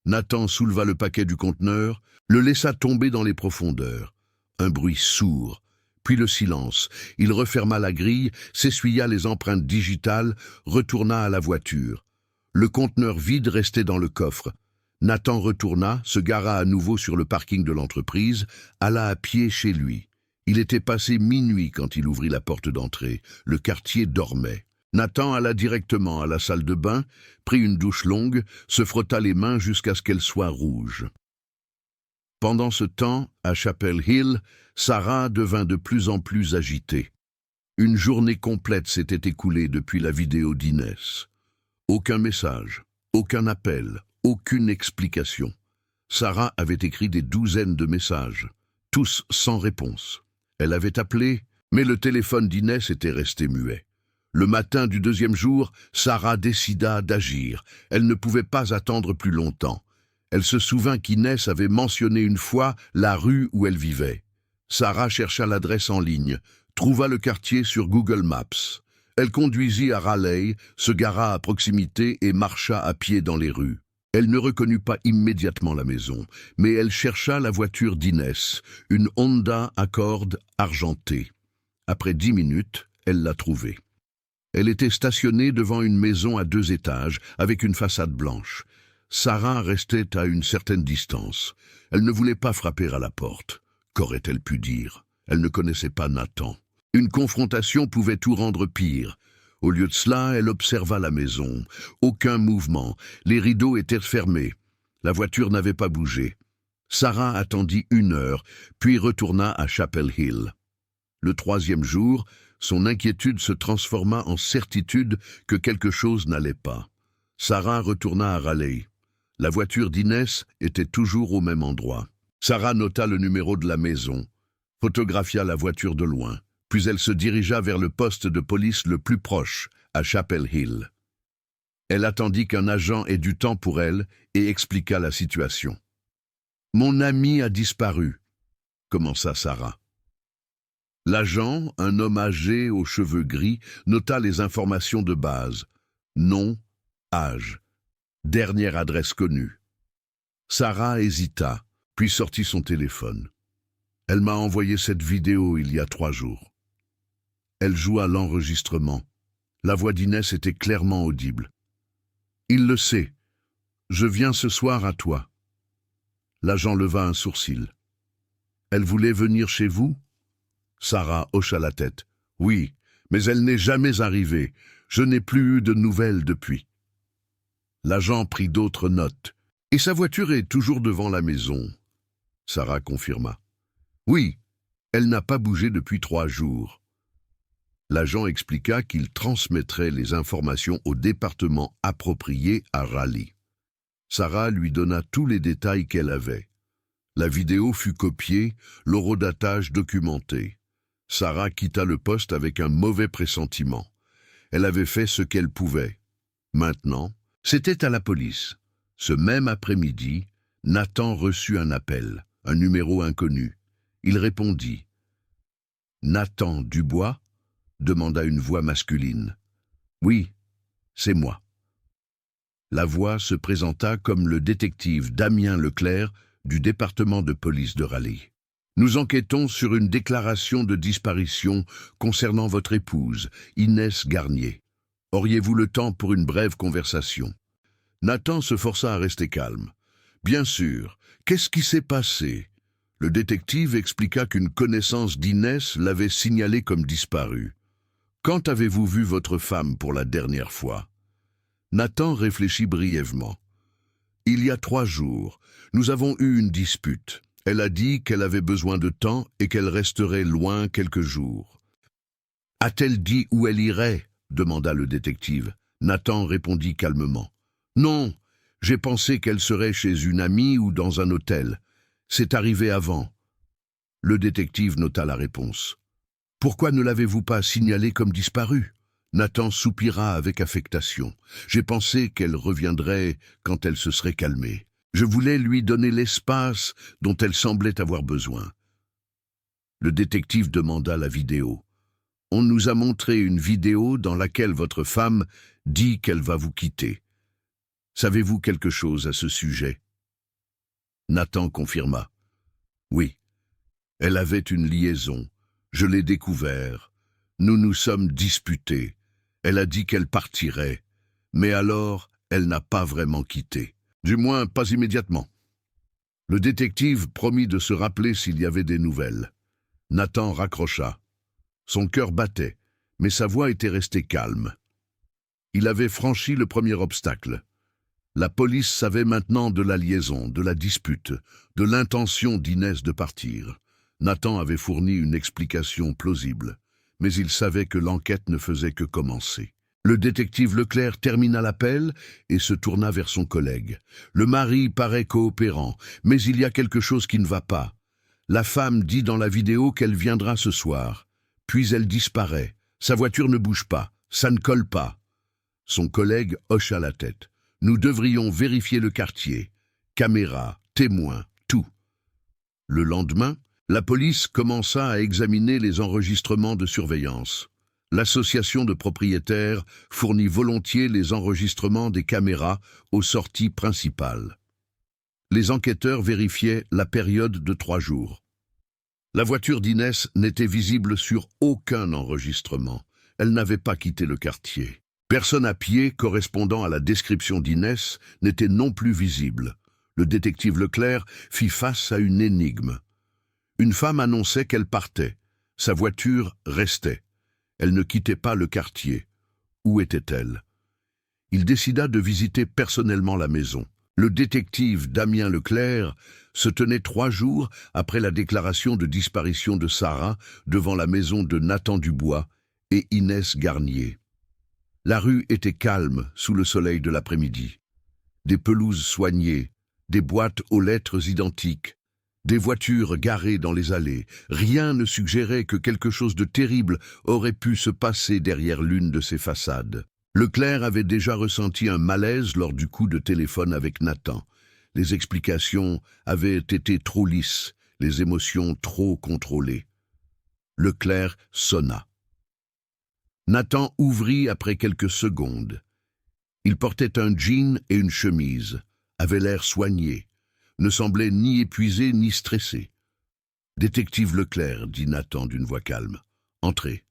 Nathan souleva le paquet du conteneur, le laissa tomber dans les profondeurs. Un bruit sourd, puis le silence. Il referma la grille, s'essuya les empreintes digitales, retourna à la voiture. Le conteneur vide restait dans le coffre. Nathan retourna, se gara à nouveau sur le parking de l'entreprise, alla à pied chez lui. Il était passé minuit quand il ouvrit la porte d'entrée. Le quartier dormait. Nathan alla directement à la salle de bain, prit une douche longue, se frotta les mains jusqu'à ce qu'elles soient rouges. Pendant ce temps, à Chapel Hill, Sarah devint de plus en plus agitée. Une journée complète s'était écoulée depuis la vidéo d'Inès. Aucun message, aucun appel, aucune explication. Sarah avait écrit des douzaines de messages, tous sans réponse. Elle avait appelé, mais le téléphone d'Inès était resté muet. Le matin du deuxième jour, Sarah décida d'agir. Elle ne pouvait pas attendre plus longtemps. Elle se souvint qu'Inès avait mentionné une fois la rue où elle vivait. Sarah chercha l'adresse en ligne, trouva le quartier sur Google Maps. Elle conduisit à Raleigh, se gara à proximité et marcha à pied dans les rues. Elle ne reconnut pas immédiatement la maison, mais elle chercha la voiture d'Inès, une Honda Accord argentée. Après 10 minutes, elle l'a trouvée. Elle était stationnée devant une maison à 2 étages, avec une façade blanche. Sarah restait à une certaine distance. Elle ne voulait pas frapper à la porte. Qu'aurait-elle pu dire? Elle ne connaissait pas Nathan. Une confrontation pouvait tout rendre pire. Au lieu de cela, elle observa la maison. Aucun mouvement. Les rideaux étaient fermés. La voiture n'avait pas bougé. Sarah attendit 1 heure, puis retourna à Chapel Hill. Le 3e jour, son inquiétude se transforma en certitude que quelque chose n'allait pas. Sarah retourna à Raleigh. La voiture d'Inès était toujours au même endroit. Sarah nota le numéro de la maison, photographia la voiture de loin, puis elle se dirigea vers le poste de police le plus proche, à Chapel Hill. Elle attendit qu'un agent ait du temps pour elle et expliqua la situation. « Mon ami a disparu », commença Sarah. L'agent, un homme âgé aux cheveux gris, nota les informations de base. Nom, âge, dernière adresse connue. Sarah hésita, puis sortit son téléphone. Elle m'a envoyé cette vidéo il y a 3 jours. Elle joua l'enregistrement. La voix d'Inès était clairement audible. « Il le sait. Je viens ce soir à toi. » L'agent leva un sourcil. « Elle voulait venir chez vous ?» Sarah hocha la tête. « Oui, mais elle n'est jamais arrivée. Je n'ai plus eu de nouvelles depuis. » L'agent prit d'autres notes. « Et sa voiture est toujours devant la maison. » Sarah confirma. « Oui, elle n'a pas bougé depuis 3 jours. » L'agent expliqua qu'il transmettrait les informations au département approprié à Raleigh. Sarah lui donna tous les détails qu'elle avait. La vidéo fut copiée, l'horodatage documenté. Sarah quitta le poste avec un mauvais pressentiment. Elle avait fait ce qu'elle pouvait. Maintenant, c'était à la police. Ce même après-midi, Nathan reçut un appel, un numéro inconnu. Il répondit. « Nathan Dubois ?» demanda une voix masculine. « Oui, c'est moi. » La voix se présenta comme le détective Damien Leclerc du département de police de Raleigh. « Nous enquêtons sur une déclaration de disparition concernant votre épouse, Inès Garnier. Auriez-vous le temps pour une brève conversation ?» Nathan se força à rester calme. « Bien sûr. Qu'est-ce qui s'est passé ?» Le détective expliqua qu'une connaissance d'Inès l'avait signalée comme disparue. « Quand avez-vous vu votre femme pour la dernière fois ?» Nathan réfléchit brièvement. « Il y a 3 jours, nous avons eu une dispute. Elle a dit qu'elle avait besoin de temps et qu'elle resterait loin quelques jours. »« A-t-elle dit où elle irait ?» demanda le détective. Nathan répondit calmement. « Non, j'ai pensé qu'elle serait chez une amie ou dans un hôtel. C'est arrivé avant. » Le détective nota la réponse. « Pourquoi ne l'avez-vous pas signalée comme disparue ?» Nathan soupira avec affectation. « J'ai pensé qu'elle reviendrait quand elle se serait calmée. Je voulais lui donner l'espace dont elle semblait avoir besoin. » Le détective demanda la vidéo. « On nous a montré une vidéo dans laquelle votre femme dit qu'elle va vous quitter. Savez-vous quelque chose à ce sujet ?» Nathan confirma. « Oui, elle avait une liaison. Je l'ai découvert. Nous nous sommes disputés. Elle a dit qu'elle partirait, mais alors elle n'a pas vraiment quitté. Du moins, pas immédiatement. » Le détective promit de se rappeler s'il y avait des nouvelles. Nathan raccrocha. Son cœur battait, mais sa voix était restée calme. Il avait franchi le premier obstacle. La police savait maintenant de la liaison, de la dispute, de l'intention d'Inès de partir. Nathan avait fourni une explication plausible, mais il savait que l'enquête ne faisait que commencer. Le détective Leclerc termina l'appel et se tourna vers son collègue. Le mari paraît coopérant, mais il y a quelque chose qui ne va pas. La femme dit dans la vidéo qu'elle viendra ce soir, puis elle disparaît. Sa voiture ne bouge pas, ça ne colle pas. Son collègue hocha la tête. Nous devrions vérifier le quartier. Caméras, témoins, tout. Le lendemain, la police commença à examiner les enregistrements de surveillance. L'association de propriétaires fournit volontiers les enregistrements des caméras aux sorties principales. Les enquêteurs vérifiaient la période de 3 jours. La voiture d'Inès n'était visible sur aucun enregistrement. Elle n'avait pas quitté le quartier. Personne à pied correspondant à la description d'Inès n'était non plus visible. Le détective Leclerc fit face à une énigme. Une femme annonçait qu'elle partait. Sa voiture restait. Elle ne quittait pas le quartier. Où était-elle? Il décida de visiter personnellement la maison. Le détective Damien Leclerc se tenait 3 jours après la déclaration de disparition de Sarah devant la maison de Nathan Dubois et Inès Garnier. La rue était calme sous le soleil de l'après-midi. Des pelouses soignées, des boîtes aux lettres identiques, des voitures garées dans les allées. Rien ne suggérait que quelque chose de terrible aurait pu se passer derrière l'une de ces façades. Leclerc avait déjà ressenti un malaise lors du coup de téléphone avec Nathan. Les explications avaient été trop lisses, les émotions trop contrôlées. Leclerc sonna. Nathan ouvrit après quelques secondes. Il portait un jean et une chemise, avait l'air soigné, ne semblait ni épuisé ni stressé. « Détective Leclerc, » dit Nathan d'une voix calme. « Entrez. »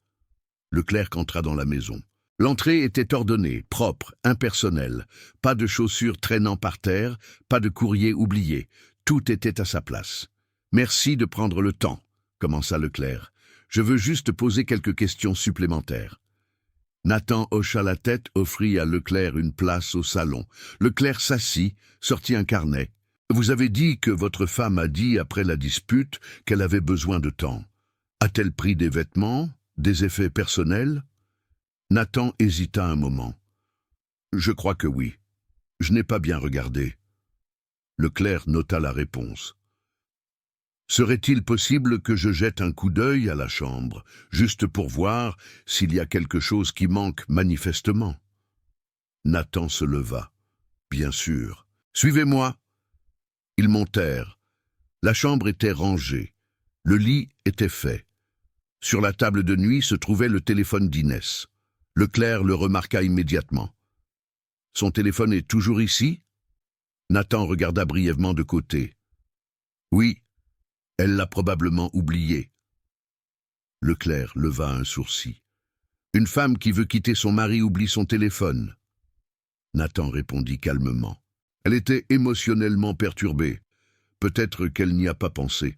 Leclerc entra dans la maison. L'entrée était ordonnée, propre, impersonnelle. Pas de chaussures traînant par terre, pas de courrier oublié. Tout était à sa place. « Merci de prendre le temps, » commença Leclerc. « Je veux juste poser quelques questions supplémentaires. » Nathan hocha la tête, offrit à Leclerc une place au salon. Leclerc s'assit, sortit un carnet. « Vous avez dit que votre femme a dit après la dispute qu'elle avait besoin de temps. A-t-elle pris des vêtements, des effets personnels ?» Nathan hésita un moment. « Je crois que oui. Je n'ai pas bien regardé. » Leclerc nota la réponse. « Serait-il possible que je jette un coup d'œil à la chambre, juste pour voir s'il y a quelque chose qui manque manifestement ?» Nathan se leva. « Bien sûr. Suivez-moi. » Ils montèrent. La chambre était rangée. Le lit était fait. Sur la table de nuit se trouvait le téléphone d'Inès. Leclerc le remarqua immédiatement. « Son téléphone est toujours ici ?» Nathan regarda brièvement de côté. « Oui, elle l'a probablement oublié. » Leclerc leva un sourcil. « Une femme qui veut quitter son mari oublie son téléphone. » Nathan répondit calmement. Elle était émotionnellement perturbée. Peut-être qu'elle n'y a pas pensé.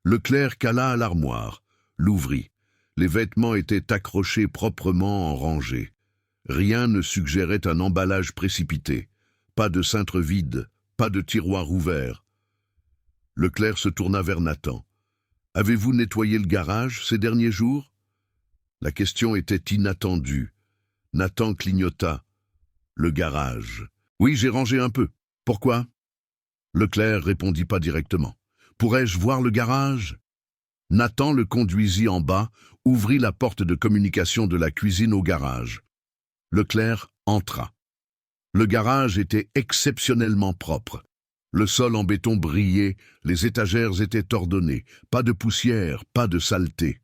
Leclerc cala à l'armoire, l'ouvrit. Les vêtements étaient accrochés proprement en rangée. Rien ne suggérait un emballage précipité. Pas de cintre vide, pas de tiroir ouvert. Leclerc se tourna vers Nathan. « Avez-vous nettoyé le garage ces derniers jours ?» La question était inattendue. Nathan clignota. « Le garage. Oui, j'ai rangé un peu. Pourquoi ?» Leclerc répondit pas directement. « Pourrais-je voir le garage ?» Nathan le conduisit en bas, ouvrit la porte de communication de la cuisine au garage. Leclerc entra. Le garage était exceptionnellement propre. Le sol en béton brillait, les étagères étaient ordonnées, pas de poussière, pas de saleté.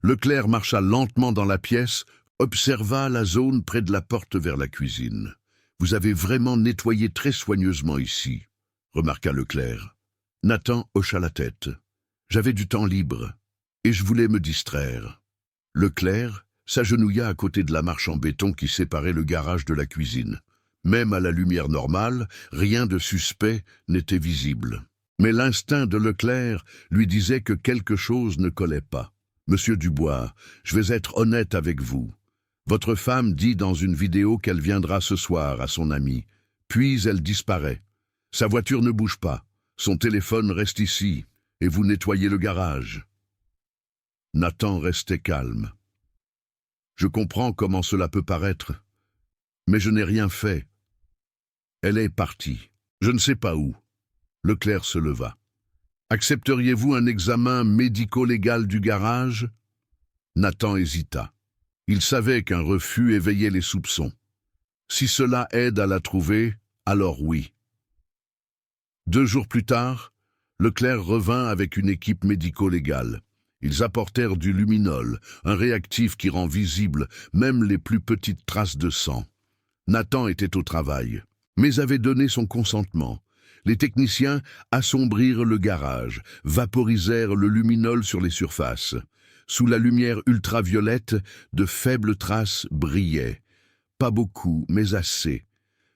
Leclerc marcha lentement dans la pièce, observa la zone près de la porte vers la cuisine. « Vous avez vraiment nettoyé très soigneusement ici », remarqua Leclerc. Nathan hocha la tête. « J'avais du temps libre, et je voulais me distraire. » Leclerc s'agenouilla à côté de la marche en béton qui séparait le garage de la cuisine. Même à la lumière normale, rien de suspect n'était visible. Mais l'instinct de Leclerc lui disait que quelque chose ne collait pas. « Monsieur Dubois, je vais être honnête avec vous. Votre femme dit dans une vidéo qu'elle viendra ce soir à son ami. Puis elle disparaît. Sa voiture ne bouge pas. Son téléphone reste ici. Et vous nettoyez le garage. » Nathan restait calme. « Je comprends comment cela peut paraître, mais je n'ai rien fait. Elle est partie. Je ne sais pas où. » Leclerc se leva. « Accepteriez-vous un examen médico-légal du garage ?» Nathan hésita. Il savait qu'un refus éveillait les soupçons. Si cela aide à la trouver, alors oui. 2 jours plus tard, Leclerc revint avec une équipe médico-légale. Ils apportèrent du luminol, un réactif qui rend visible même les plus petites traces de sang. Nathan était au travail, mais avait donné son consentement. Les techniciens assombrirent le garage, vaporisèrent le luminol sur les surfaces. Sous la lumière ultraviolette, de faibles traces brillaient. Pas beaucoup, mais assez.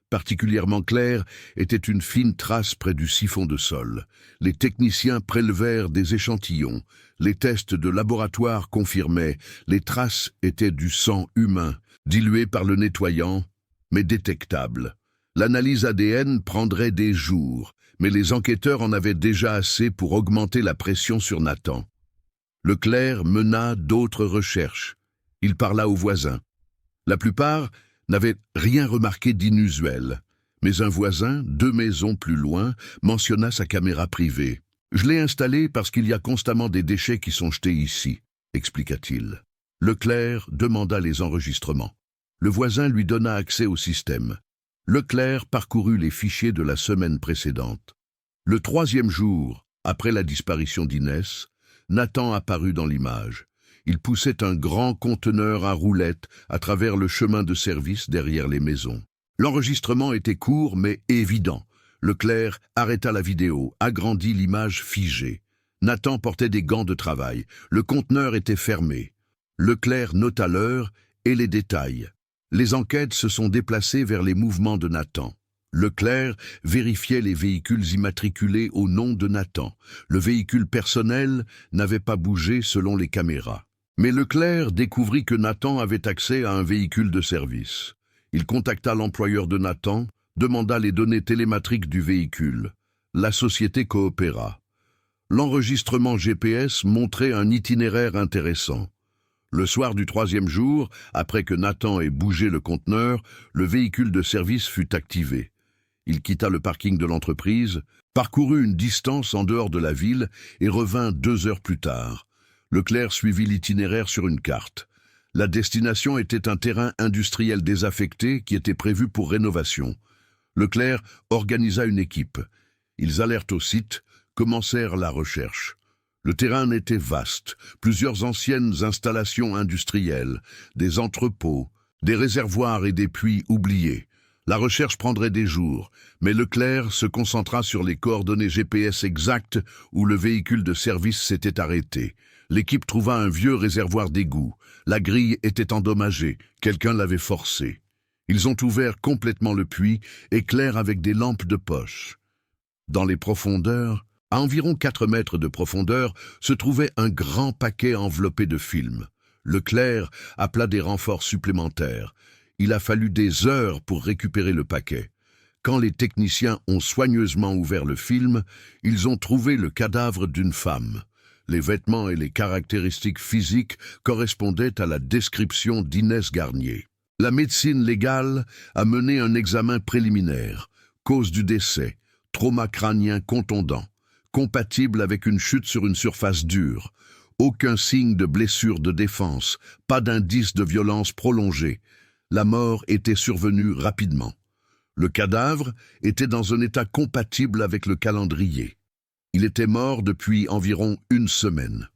Particulièrement claire était une fine trace près du siphon de sol. Les techniciens prélevèrent des échantillons. Les tests de laboratoire confirmaient. Les traces étaient du sang humain, dilué par le nettoyant, mais détectable. L'analyse ADN prendrait des jours, mais les enquêteurs en avaient déjà assez pour augmenter la pression sur Nathan. Leclerc mena d'autres recherches. Il parla aux voisins. La plupart n'avaient rien remarqué d'inusuel, mais un voisin, 2 maisons plus loin, mentionna sa caméra privée. « Je l'ai installée parce qu'il y a constamment des déchets qui sont jetés ici », expliqua-t-il. Leclerc demanda les enregistrements. Le voisin lui donna accès au système. Leclerc parcourut les fichiers de la semaine précédente. Le 3e jour, après la disparition d'Inès, Nathan apparut dans l'image. Il poussait un grand conteneur à roulettes à travers le chemin de service derrière les maisons. L'enregistrement était court mais évident. Leclerc arrêta la vidéo, agrandit l'image figée. Nathan portait des gants de travail. Le conteneur était fermé. Leclerc nota l'heure et les détails. Les enquêtes se sont déplacées vers les mouvements de Nathan. Leclerc vérifiait les véhicules immatriculés au nom de Nathan. Le véhicule personnel n'avait pas bougé selon les caméras. Mais Leclerc découvrit que Nathan avait accès à un véhicule de service. Il contacta l'employeur de Nathan, demanda les données télématriques du véhicule. La société coopéra. L'enregistrement GPS montrait un itinéraire intéressant. Le soir du 3e jour, après que Nathan ait bougé le conteneur, le véhicule de service fut activé. Il quitta le parking de l'entreprise, parcourut une distance en dehors de la ville et revint 2 heures plus tard. Leclerc suivit l'itinéraire sur une carte. La destination était un terrain industriel désaffecté qui était prévu pour rénovation. Leclerc organisa une équipe. Ils allèrent au site, commencèrent la recherche. Le terrain était vaste, plusieurs anciennes installations industrielles, des entrepôts, des réservoirs et des puits oubliés. La recherche prendrait des jours, mais Leclerc se concentra sur les coordonnées GPS exactes où le véhicule de service s'était arrêté. L'équipe trouva un vieux réservoir d'égout. La grille était endommagée, quelqu'un l'avait forcée. Ils ont ouvert complètement le puits, éclairent avec des lampes de poche. Dans les profondeurs, à environ 4 mètres de profondeur, se trouvait un grand paquet enveloppé de film. Leclerc appela des renforts supplémentaires. Il a fallu des heures pour récupérer le paquet. Quand les techniciens ont soigneusement ouvert le film, ils ont trouvé le cadavre d'une femme. Les vêtements et les caractéristiques physiques correspondaient à la description d'Inès Garnier. La médecine légale a mené un examen préliminaire. Cause du décès, trauma crânien contondant, compatible avec une chute sur une surface dure. Aucun signe de blessure de défense, pas d'indice de violence prolongée. La mort était survenue rapidement. Le cadavre était dans un état compatible avec le calendrier. Il était mort depuis environ 1 semaine.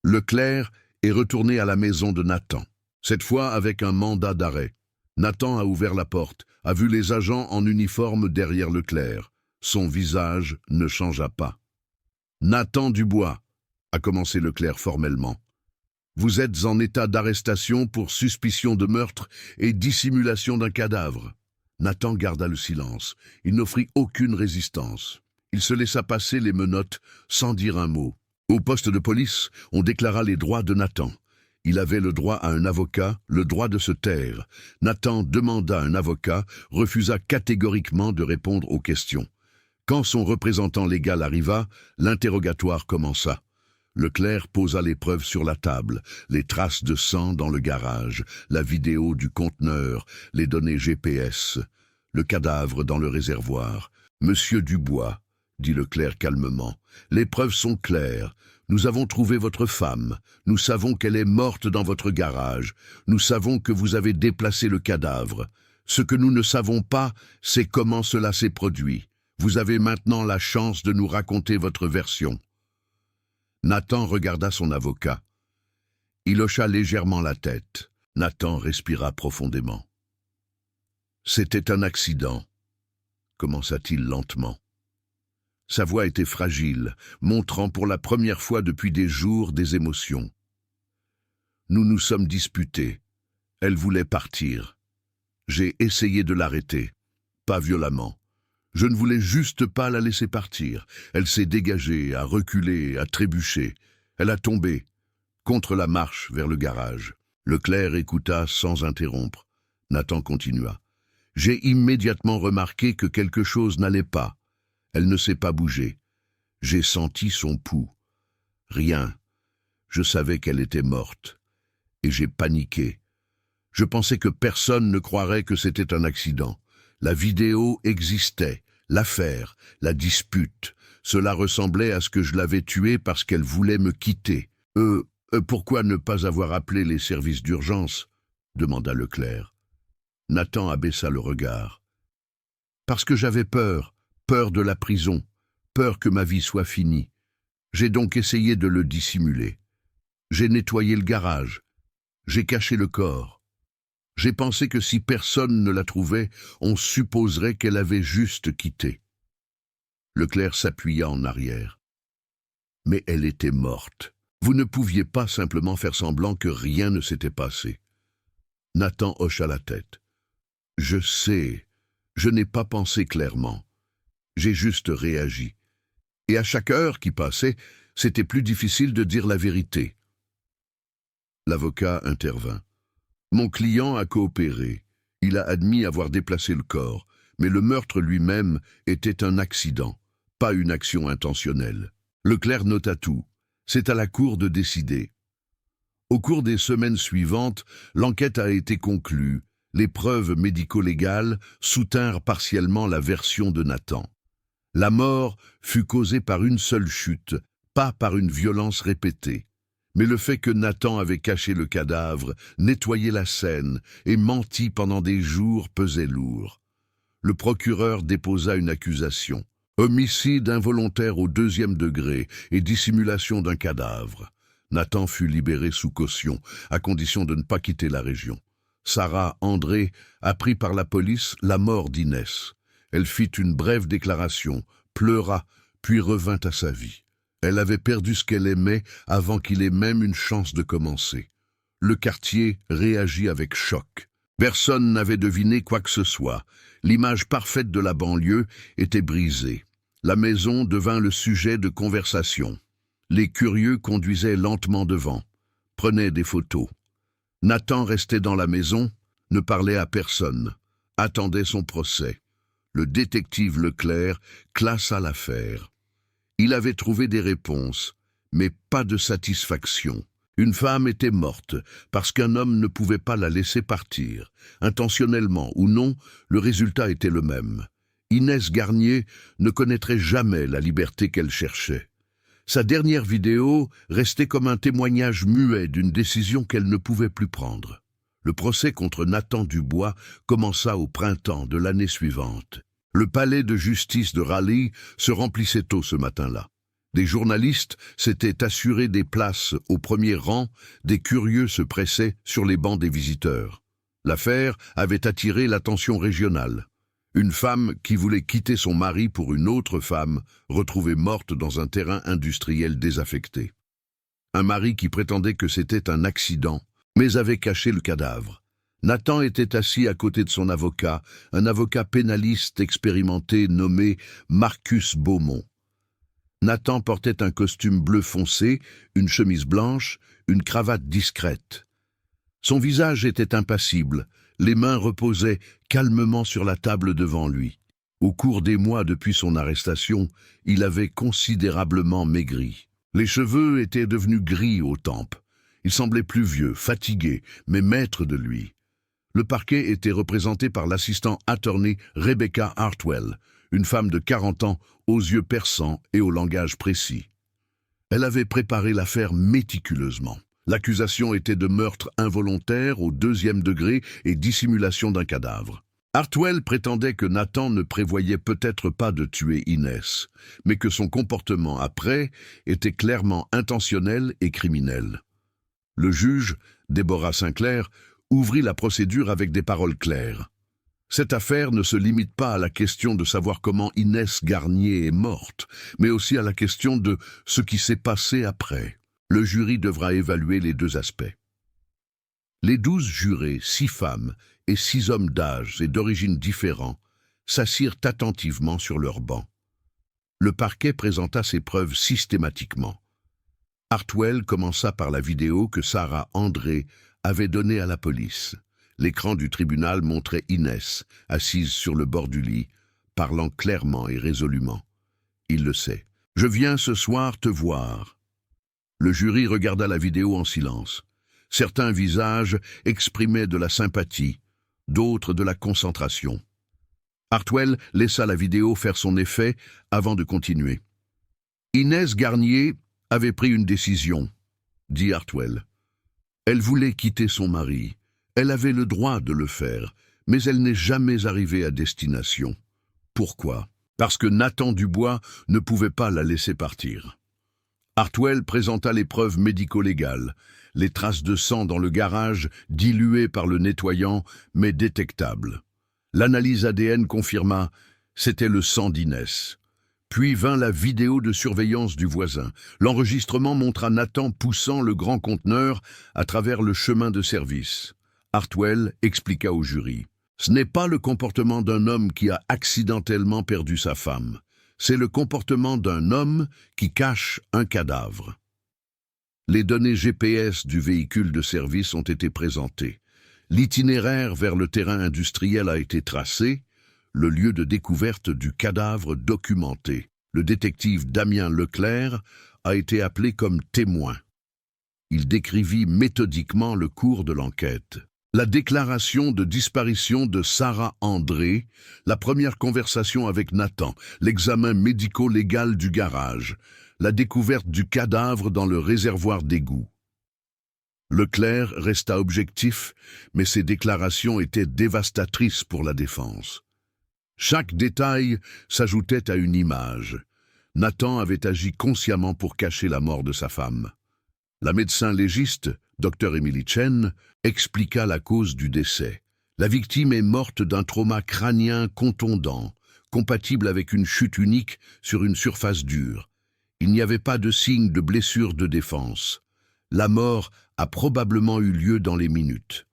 Leclerc est retourné à la maison de Nathan, cette fois avec un mandat d'arrêt. Nathan a ouvert la porte, a vu les agents en uniforme derrière Leclerc. Son visage ne changea pas. « Nathan Dubois », a commencé Leclerc formellement. « Vous êtes en état d'arrestation pour suspicion de meurtre et dissimulation d'un cadavre. » Nathan garda le silence. Il n'offrit aucune résistance. Il se laissa passer les menottes sans dire un mot. Au poste de police, on déclara les droits de Nathan. Il avait le droit à un avocat, le droit de se taire. Nathan demanda un avocat, refusa catégoriquement de répondre aux questions. Quand son représentant légal arriva, l'interrogatoire commença. Leclerc posa les preuves sur la table, les traces de sang dans le garage, la vidéo du conteneur, les données GPS, le cadavre dans le réservoir. « Monsieur Dubois, » dit Leclerc calmement, « les preuves sont claires. Nous avons trouvé votre femme. Nous savons qu'elle est morte dans votre garage. Nous savons que vous avez déplacé le cadavre. Ce que nous ne savons pas, c'est comment cela s'est produit. Vous avez maintenant la chance de nous raconter votre version. » Nathan regarda son avocat. Il hocha légèrement la tête. Nathan respira profondément. « C'était un accident, » commença-t-il lentement. Sa voix était fragile, montrant pour la première fois depuis des jours des émotions. « Nous nous sommes disputés. Elle voulait partir. J'ai essayé de l'arrêter, pas violemment. Je ne voulais juste pas la laisser partir. Elle s'est dégagée, a reculé, a trébuché. Elle a tombé, contre la marche vers le garage. » Leclerc écouta sans interrompre. Nathan continua. « J'ai immédiatement remarqué que quelque chose n'allait pas. Elle ne s'est pas bougée. J'ai senti son pouls. Rien. Je savais qu'elle était morte. Et j'ai paniqué. Je pensais que personne ne croirait que c'était un accident. La vidéo existait, l'affaire, la dispute. Cela ressemblait à ce que je l'avais tuée parce qu'elle voulait me quitter. Pourquoi ne pas avoir appelé les services d'urgence ?» demanda Leclerc. Nathan abaissa le regard. « Parce que j'avais peur, peur de la prison, peur que ma vie soit finie. J'ai donc essayé de le dissimuler. J'ai nettoyé le garage. J'ai caché le corps. J'ai pensé que si personne ne la trouvait, on supposerait qu'elle avait juste quitté. » Leclerc s'appuya en arrière. « Mais elle était morte. Vous ne pouviez pas simplement faire semblant que rien ne s'était passé. » Nathan hocha la tête. « Je sais, je n'ai pas pensé clairement. J'ai juste réagi. Et à chaque heure qui passait, c'était plus difficile de dire la vérité. » L'avocat intervint. Mon client a coopéré. Il a admis avoir déplacé le corps, mais le meurtre lui-même était un accident, pas une action intentionnelle. Leclerc nota tout. C'est à la cour de décider. Au cours des semaines suivantes, l'enquête a été conclue. Les preuves médico-légales soutinrent partiellement la version de Nathan. La mort fut causée par une seule chute, pas par une violence répétée. Mais le fait que Nathan avait caché le cadavre, nettoyé la scène et menti pendant des jours pesait lourd. Le procureur déposa une accusation. Homicide involontaire au 2e degré et dissimulation d'un cadavre. Nathan fut libéré sous caution, à condition de ne pas quitter la région. Sarah André apprit par la police la mort d'Inès. Elle fit une brève déclaration, pleura, puis revint à sa vie. Elle avait perdu ce qu'elle aimait avant qu'il ait même une chance de commencer. Le quartier réagit avec choc. Personne n'avait deviné quoi que ce soit. L'image parfaite de la banlieue était brisée. La maison devint le sujet de conversation. Les curieux conduisaient lentement devant, prenaient des photos. Nathan restait dans la maison, ne parlait à personne, attendait son procès. Le détective Leclerc classa l'affaire. Il avait trouvé des réponses, mais pas de satisfaction. Une femme était morte parce qu'un homme ne pouvait pas la laisser partir. Intentionnellement ou non, le résultat était le même. Inès Garnier ne connaîtrait jamais la liberté qu'elle cherchait. Sa dernière vidéo restait comme un témoignage muet d'une décision qu'elle ne pouvait plus prendre. Le procès contre Nathan Dubois commença au printemps de l'année suivante. Le palais de justice de Raleigh se remplissait tôt ce matin-là. Des journalistes s'étaient assurés des places au premier rang, des curieux se pressaient sur les bancs des visiteurs. L'affaire avait attiré l'attention régionale. Une femme qui voulait quitter son mari pour une autre femme, retrouvée morte dans un terrain industriel désaffecté. Un mari qui prétendait que c'était un accident, mais avait caché le cadavre. Nathan était assis à côté de son avocat, un avocat pénaliste expérimenté nommé Marcus Beaumont. Nathan portait un costume bleu foncé, une chemise blanche, une cravate discrète. Son visage était impassible, les mains reposaient calmement sur la table devant lui. Au cours des mois depuis son arrestation, il avait considérablement maigri. Les cheveux étaient devenus gris aux tempes. Il semblait plus vieux, fatigué, mais maître de lui. Le parquet était représenté par l'assistant attorney Rebecca Hartwell, une femme de 40 ans, aux yeux perçants et au langage précis. Elle avait préparé l'affaire méticuleusement. L'accusation était de meurtre involontaire au 2e degré et dissimulation d'un cadavre. Hartwell prétendait que Nathan ne prévoyait peut-être pas de tuer Inès, mais que son comportement après était clairement intentionnel et criminel. Le juge, Deborah Sinclair, ouvrit la procédure avec des paroles claires. Cette affaire ne se limite pas à la question de savoir comment Inès Garnier est morte, mais aussi à la question de ce qui s'est passé après. Le jury devra évaluer les 2 aspects. Les 12 jurés, 6 femmes et 6 hommes d'âge et d'origines différents, s'assirent attentivement sur leurs bancs. Le parquet présenta ses preuves systématiquement. Hartwell commença par la vidéo que Sarah André avait donnée à la police. L'écran du tribunal montrait Inès, assise sur le bord du lit, parlant clairement et résolument. Il le sait. « Je viens ce soir te voir. » Le jury regarda la vidéo en silence. Certains visages exprimaient de la sympathie, d'autres de la concentration. Hartwell laissa la vidéo faire son effet avant de continuer. « Inès Garnier avait pris une décision, » dit Hartwell. « Elle voulait quitter son mari. Elle avait le droit de le faire, mais elle n'est jamais arrivée à destination. Pourquoi? Parce que Nathan Dubois ne pouvait pas la laisser partir. » Hartwell présenta les preuves médico-légales, les traces de sang dans le garage, diluées par le nettoyant, mais détectables. L'analyse ADN confirma, c'était le sang d'Inès. Puis vint la vidéo de surveillance du voisin. L'enregistrement montra Nathan poussant le grand conteneur à travers le chemin de service. Hartwell expliqua au jury. Ce n'est pas le comportement d'un homme qui a accidentellement perdu sa femme. C'est le comportement d'un homme qui cache un cadavre. Les données GPS du véhicule de service ont été présentées. L'itinéraire vers le terrain industriel a été tracé, le lieu de découverte du cadavre documenté. Le détective Damien Leclerc a été appelé comme témoin. Il décrivit méthodiquement le cours de l'enquête. La déclaration de disparition de Sarah André, la première conversation avec Nathan, l'examen médico-légal du garage, la découverte du cadavre dans le réservoir d'égout. Leclerc resta objectif, mais ses déclarations étaient dévastatrices pour la défense. Chaque détail s'ajoutait à une image. Nathan avait agi consciemment pour cacher la mort de sa femme. La médecin légiste, Dr Emily Chen, expliqua la cause du décès. La victime est morte d'un trauma crânien contondant, compatible avec une chute unique sur une surface dure. Il n'y avait pas de signe de blessure de défense. La mort a probablement eu lieu dans les minutes.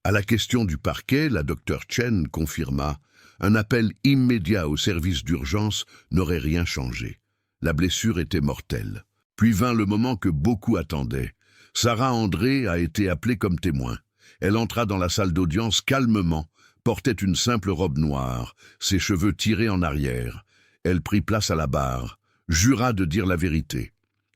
À la question du parquet, la Dr Chen confirma: un appel immédiat au service d'urgence n'aurait rien changé. La blessure était mortelle. Puis vint le moment que beaucoup attendaient. Sarah André a été appelée comme témoin. Elle entra dans la salle d'audience calmement, portait une simple robe noire, ses cheveux tirés en arrière. Elle prit place à la barre, jura de dire la vérité.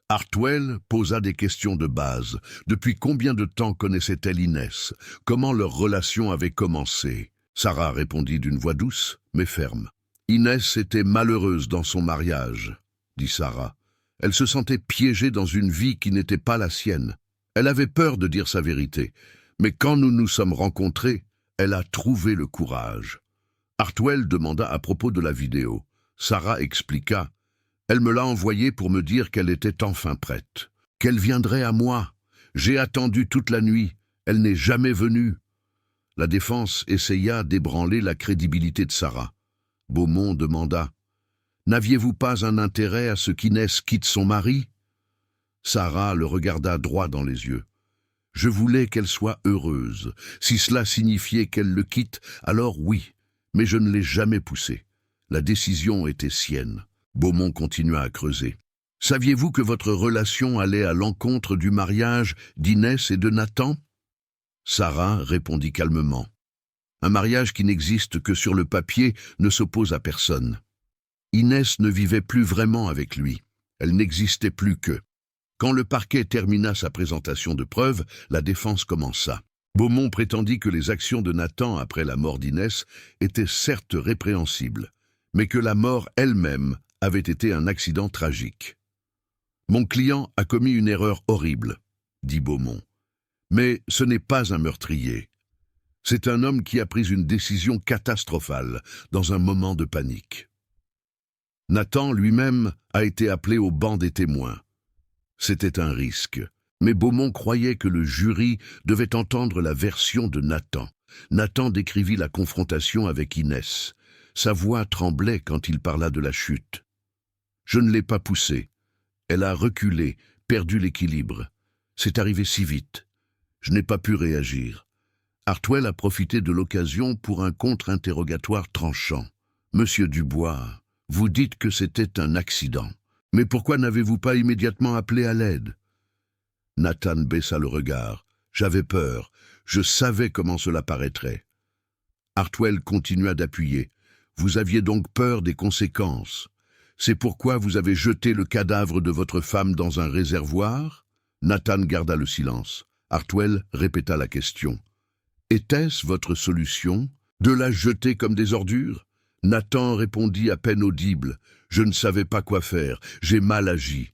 Hartwell posa des questions de base. Depuis combien de temps connaissait-elle Inès? Comment leur relation avait commencé? Sarah répondit d'une voix douce, mais ferme. Inès était malheureuse dans son mariage, dit Sarah. Elle se sentait piégée dans une vie qui n'était pas la sienne. Elle avait peur de dire sa vérité, mais quand nous nous sommes rencontrés, elle a trouvé le courage. Hartwell demanda à propos de la vidéo. Sarah expliqua. Elle me l'a envoyée pour me dire qu'elle était enfin prête, qu'elle viendrait à moi. J'ai attendu toute la nuit, elle n'est jamais venue. La défense essaya d'ébranler la crédibilité de Sarah. Beaumont demanda: « N'aviez-vous pas un intérêt à ce qu'Inès quitte son mari ?» Sarah le regarda droit dans les yeux. « Je voulais qu'elle soit heureuse. Si cela signifiait qu'elle le quitte, alors oui, mais je ne l'ai jamais poussée. La décision était sienne. » Beaumont continua à creuser. « Saviez-vous que votre relation allait à l'encontre du mariage d'Inès et de Nathan ?» Sarah répondit calmement. « Un mariage qui n'existe que sur le papier ne s'oppose à personne. Inès ne vivait plus vraiment avec lui. Elle n'existait plus qu'eux. » Quand le parquet termina sa présentation de preuves, la défense commença. Beaumont prétendit que les actions de Nathan après la mort d'Inès étaient certes répréhensibles, mais que la mort elle-même avait été un accident tragique. « Mon client a commis une erreur horrible, » dit Beaumont. « Mais ce n'est pas un meurtrier. C'est un homme qui a pris une décision catastrophale dans un moment de panique. » Nathan lui-même a été appelé au banc des témoins. C'était un risque, mais Beaumont croyait que le jury devait entendre la version de Nathan. Nathan décrivit la confrontation avec Inès. Sa voix tremblait quand il parla de la chute. « Je ne l'ai pas poussée. Elle a reculé, perdu l'équilibre. C'est arrivé si vite. Je n'ai pas pu réagir. » Hartwell a profité de l'occasion pour un contre-interrogatoire tranchant. « Monsieur Dubois, vous dites que c'était un accident. Mais pourquoi n'avez-vous pas immédiatement appelé à l'aide ?» Nathan baissa le regard. « J'avais peur. Je savais comment cela paraîtrait. » Hartwell continua d'appuyer. « Vous aviez donc peur des conséquences. C'est pourquoi vous avez jeté le cadavre de votre femme dans un réservoir ?» Nathan garda le silence. Hartwell répéta la question. « Était-ce votre solution, de la jeter comme des ordures ?» Nathan répondit à peine audible. « Je ne savais pas quoi faire. J'ai mal agi. »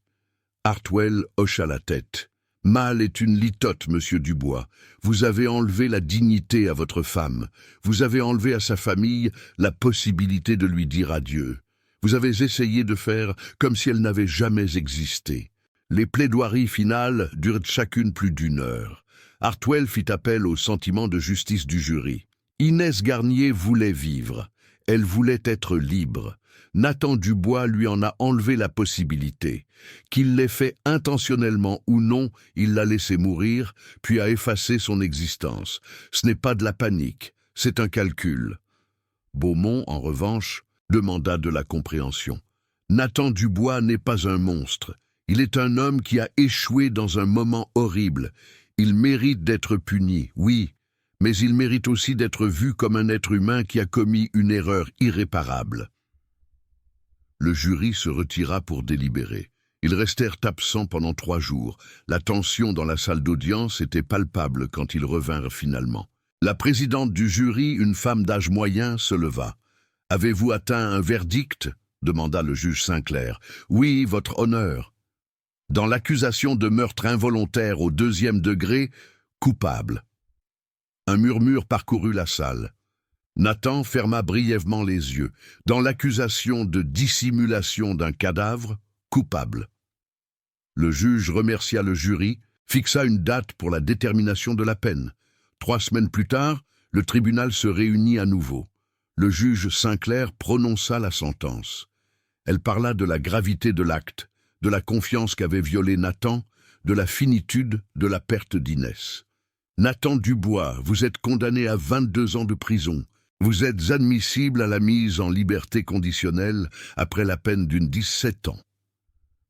Hartwell hocha la tête. « Mal est une litote, monsieur Dubois. Vous avez enlevé la dignité à votre femme. Vous avez enlevé à sa famille la possibilité de lui dire adieu. Vous avez essayé de faire comme si elle n'avait jamais existé. » Les plaidoiries finales durent chacune plus d'1 heure. Hartwell fit appel au sentiment de justice du jury. Inès Garnier voulait vivre. Elle voulait être libre. Nathan Dubois lui en a enlevé la possibilité. Qu'il l'ait fait intentionnellement ou non, il l'a laissé mourir, puis a effacé son existence. Ce n'est pas de la panique, c'est un calcul. Beaumont, en revanche, demanda de la compréhension. Nathan Dubois n'est pas un monstre. Il est un homme qui a échoué dans un moment horrible. Il mérite d'être puni, oui, mais il mérite aussi d'être vu comme un être humain qui a commis une erreur irréparable. Le jury se retira pour délibérer. Ils restèrent absents pendant 3 jours. La tension dans la salle d'audience était palpable quand ils revinrent finalement. La présidente du jury, une femme d'âge moyen, se leva. « Avez-vous atteint un verdict ?» demanda le juge Sinclair. « Oui, votre honneur. » Dans l'accusation de meurtre involontaire au 2e degré, coupable. Un murmure parcourut la salle. Nathan ferma brièvement les yeux. Dans l'accusation de dissimulation d'un cadavre, coupable. Le juge remercia le jury, fixa une date pour la détermination de la peine. 3 semaines plus tard, le tribunal se réunit à nouveau. Le juge Sinclair prononça la sentence. Elle parla de la gravité de l'acte, de la confiance qu'avait violée Nathan, de la finitude de la perte d'Inès. Nathan Dubois, vous êtes condamné à 22 ans de prison. Vous êtes admissible à la mise en liberté conditionnelle après la peine d'une 17 ans.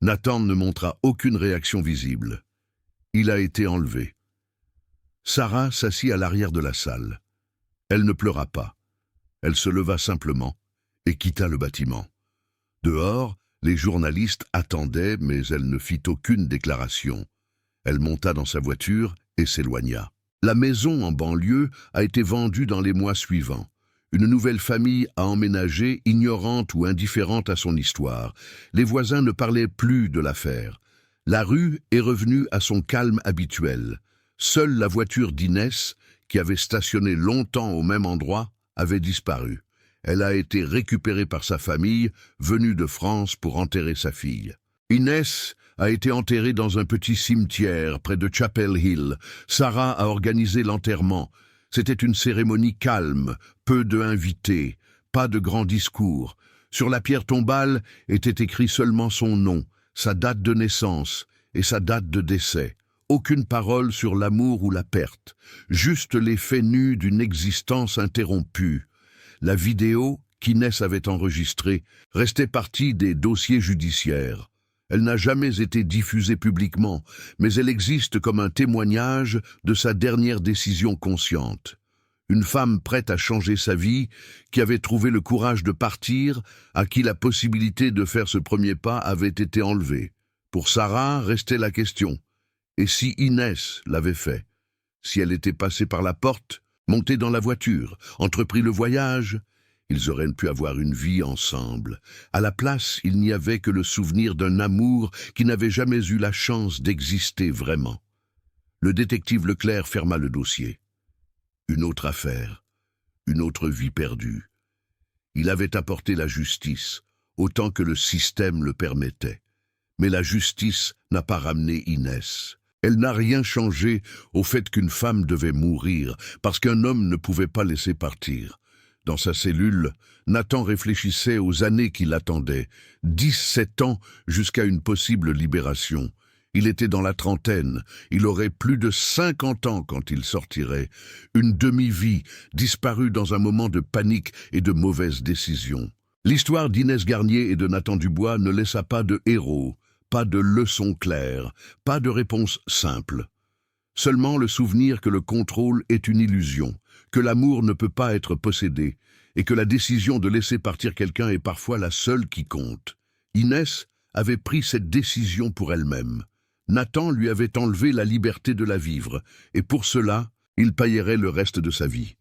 Nathan ne montra aucune réaction visible. Il a été enlevé. Sarah s'assit à l'arrière de la salle. Elle ne pleura pas. Elle se leva simplement et quitta le bâtiment. Dehors, les journalistes attendaient, mais elle ne fit aucune déclaration. Elle monta dans sa voiture et s'éloigna. La maison en banlieue a été vendue dans les mois suivants. Une nouvelle famille a emménagé, ignorante ou indifférente à son histoire. Les voisins ne parlaient plus de l'affaire. La rue est revenue à son calme habituel. Seule la voiture d'Inès, qui avait stationné longtemps au même endroit, avait disparu. Elle a été récupérée par sa famille, venue de France pour enterrer sa fille. Inès a été enterrée dans un petit cimetière près de Chapel Hill. Sarah a organisé l'enterrement. C'était une cérémonie calme, peu d'invités, pas de grands discours. Sur la pierre tombale était écrit seulement son nom, sa date de naissance et sa date de décès. Aucune parole sur l'amour ou la perte, juste les faits nus d'une existence interrompue. La vidéo qu'Inès avait enregistrée restait partie des dossiers judiciaires. Elle n'a jamais été diffusée publiquement, mais elle existe comme un témoignage de sa dernière décision consciente. Une femme prête à changer sa vie, qui avait trouvé le courage de partir, à qui la possibilité de faire ce premier pas avait été enlevée. Pour Sarah, restait la question. Et si Inès l'avait fait? Si elle était passée par la porte, montée dans la voiture, entrepris le voyage? Ils auraient pu avoir une vie ensemble. À la place, il n'y avait que le souvenir d'un amour qui n'avait jamais eu la chance d'exister vraiment. Le détective Leclerc ferma le dossier. Une autre affaire, une autre vie perdue. Il avait apporté la justice, autant que le système le permettait. Mais la justice n'a pas ramené Inès. Elle n'a rien changé au fait qu'une femme devait mourir, parce qu'un homme ne pouvait pas laisser partir. Dans sa cellule, Nathan réfléchissait aux années qui l'attendaient, 17 ans jusqu'à une possible libération. Il était dans la trentaine, il aurait plus de 50 ans quand il sortirait. Une demi-vie, disparue dans un moment de panique et de mauvaise décision. L'histoire d'Inès Garnier et de Nathan Dubois ne laissa pas de héros, pas de leçons claires, pas de réponse simple. Seulement le souvenir que le contrôle est une illusion, que l'amour ne peut pas être possédé, et que la décision de laisser partir quelqu'un est parfois la seule qui compte. Inès avait pris cette décision pour elle-même. Nathan lui avait enlevé la liberté de la vivre, et pour cela, il payerait le reste de sa vie.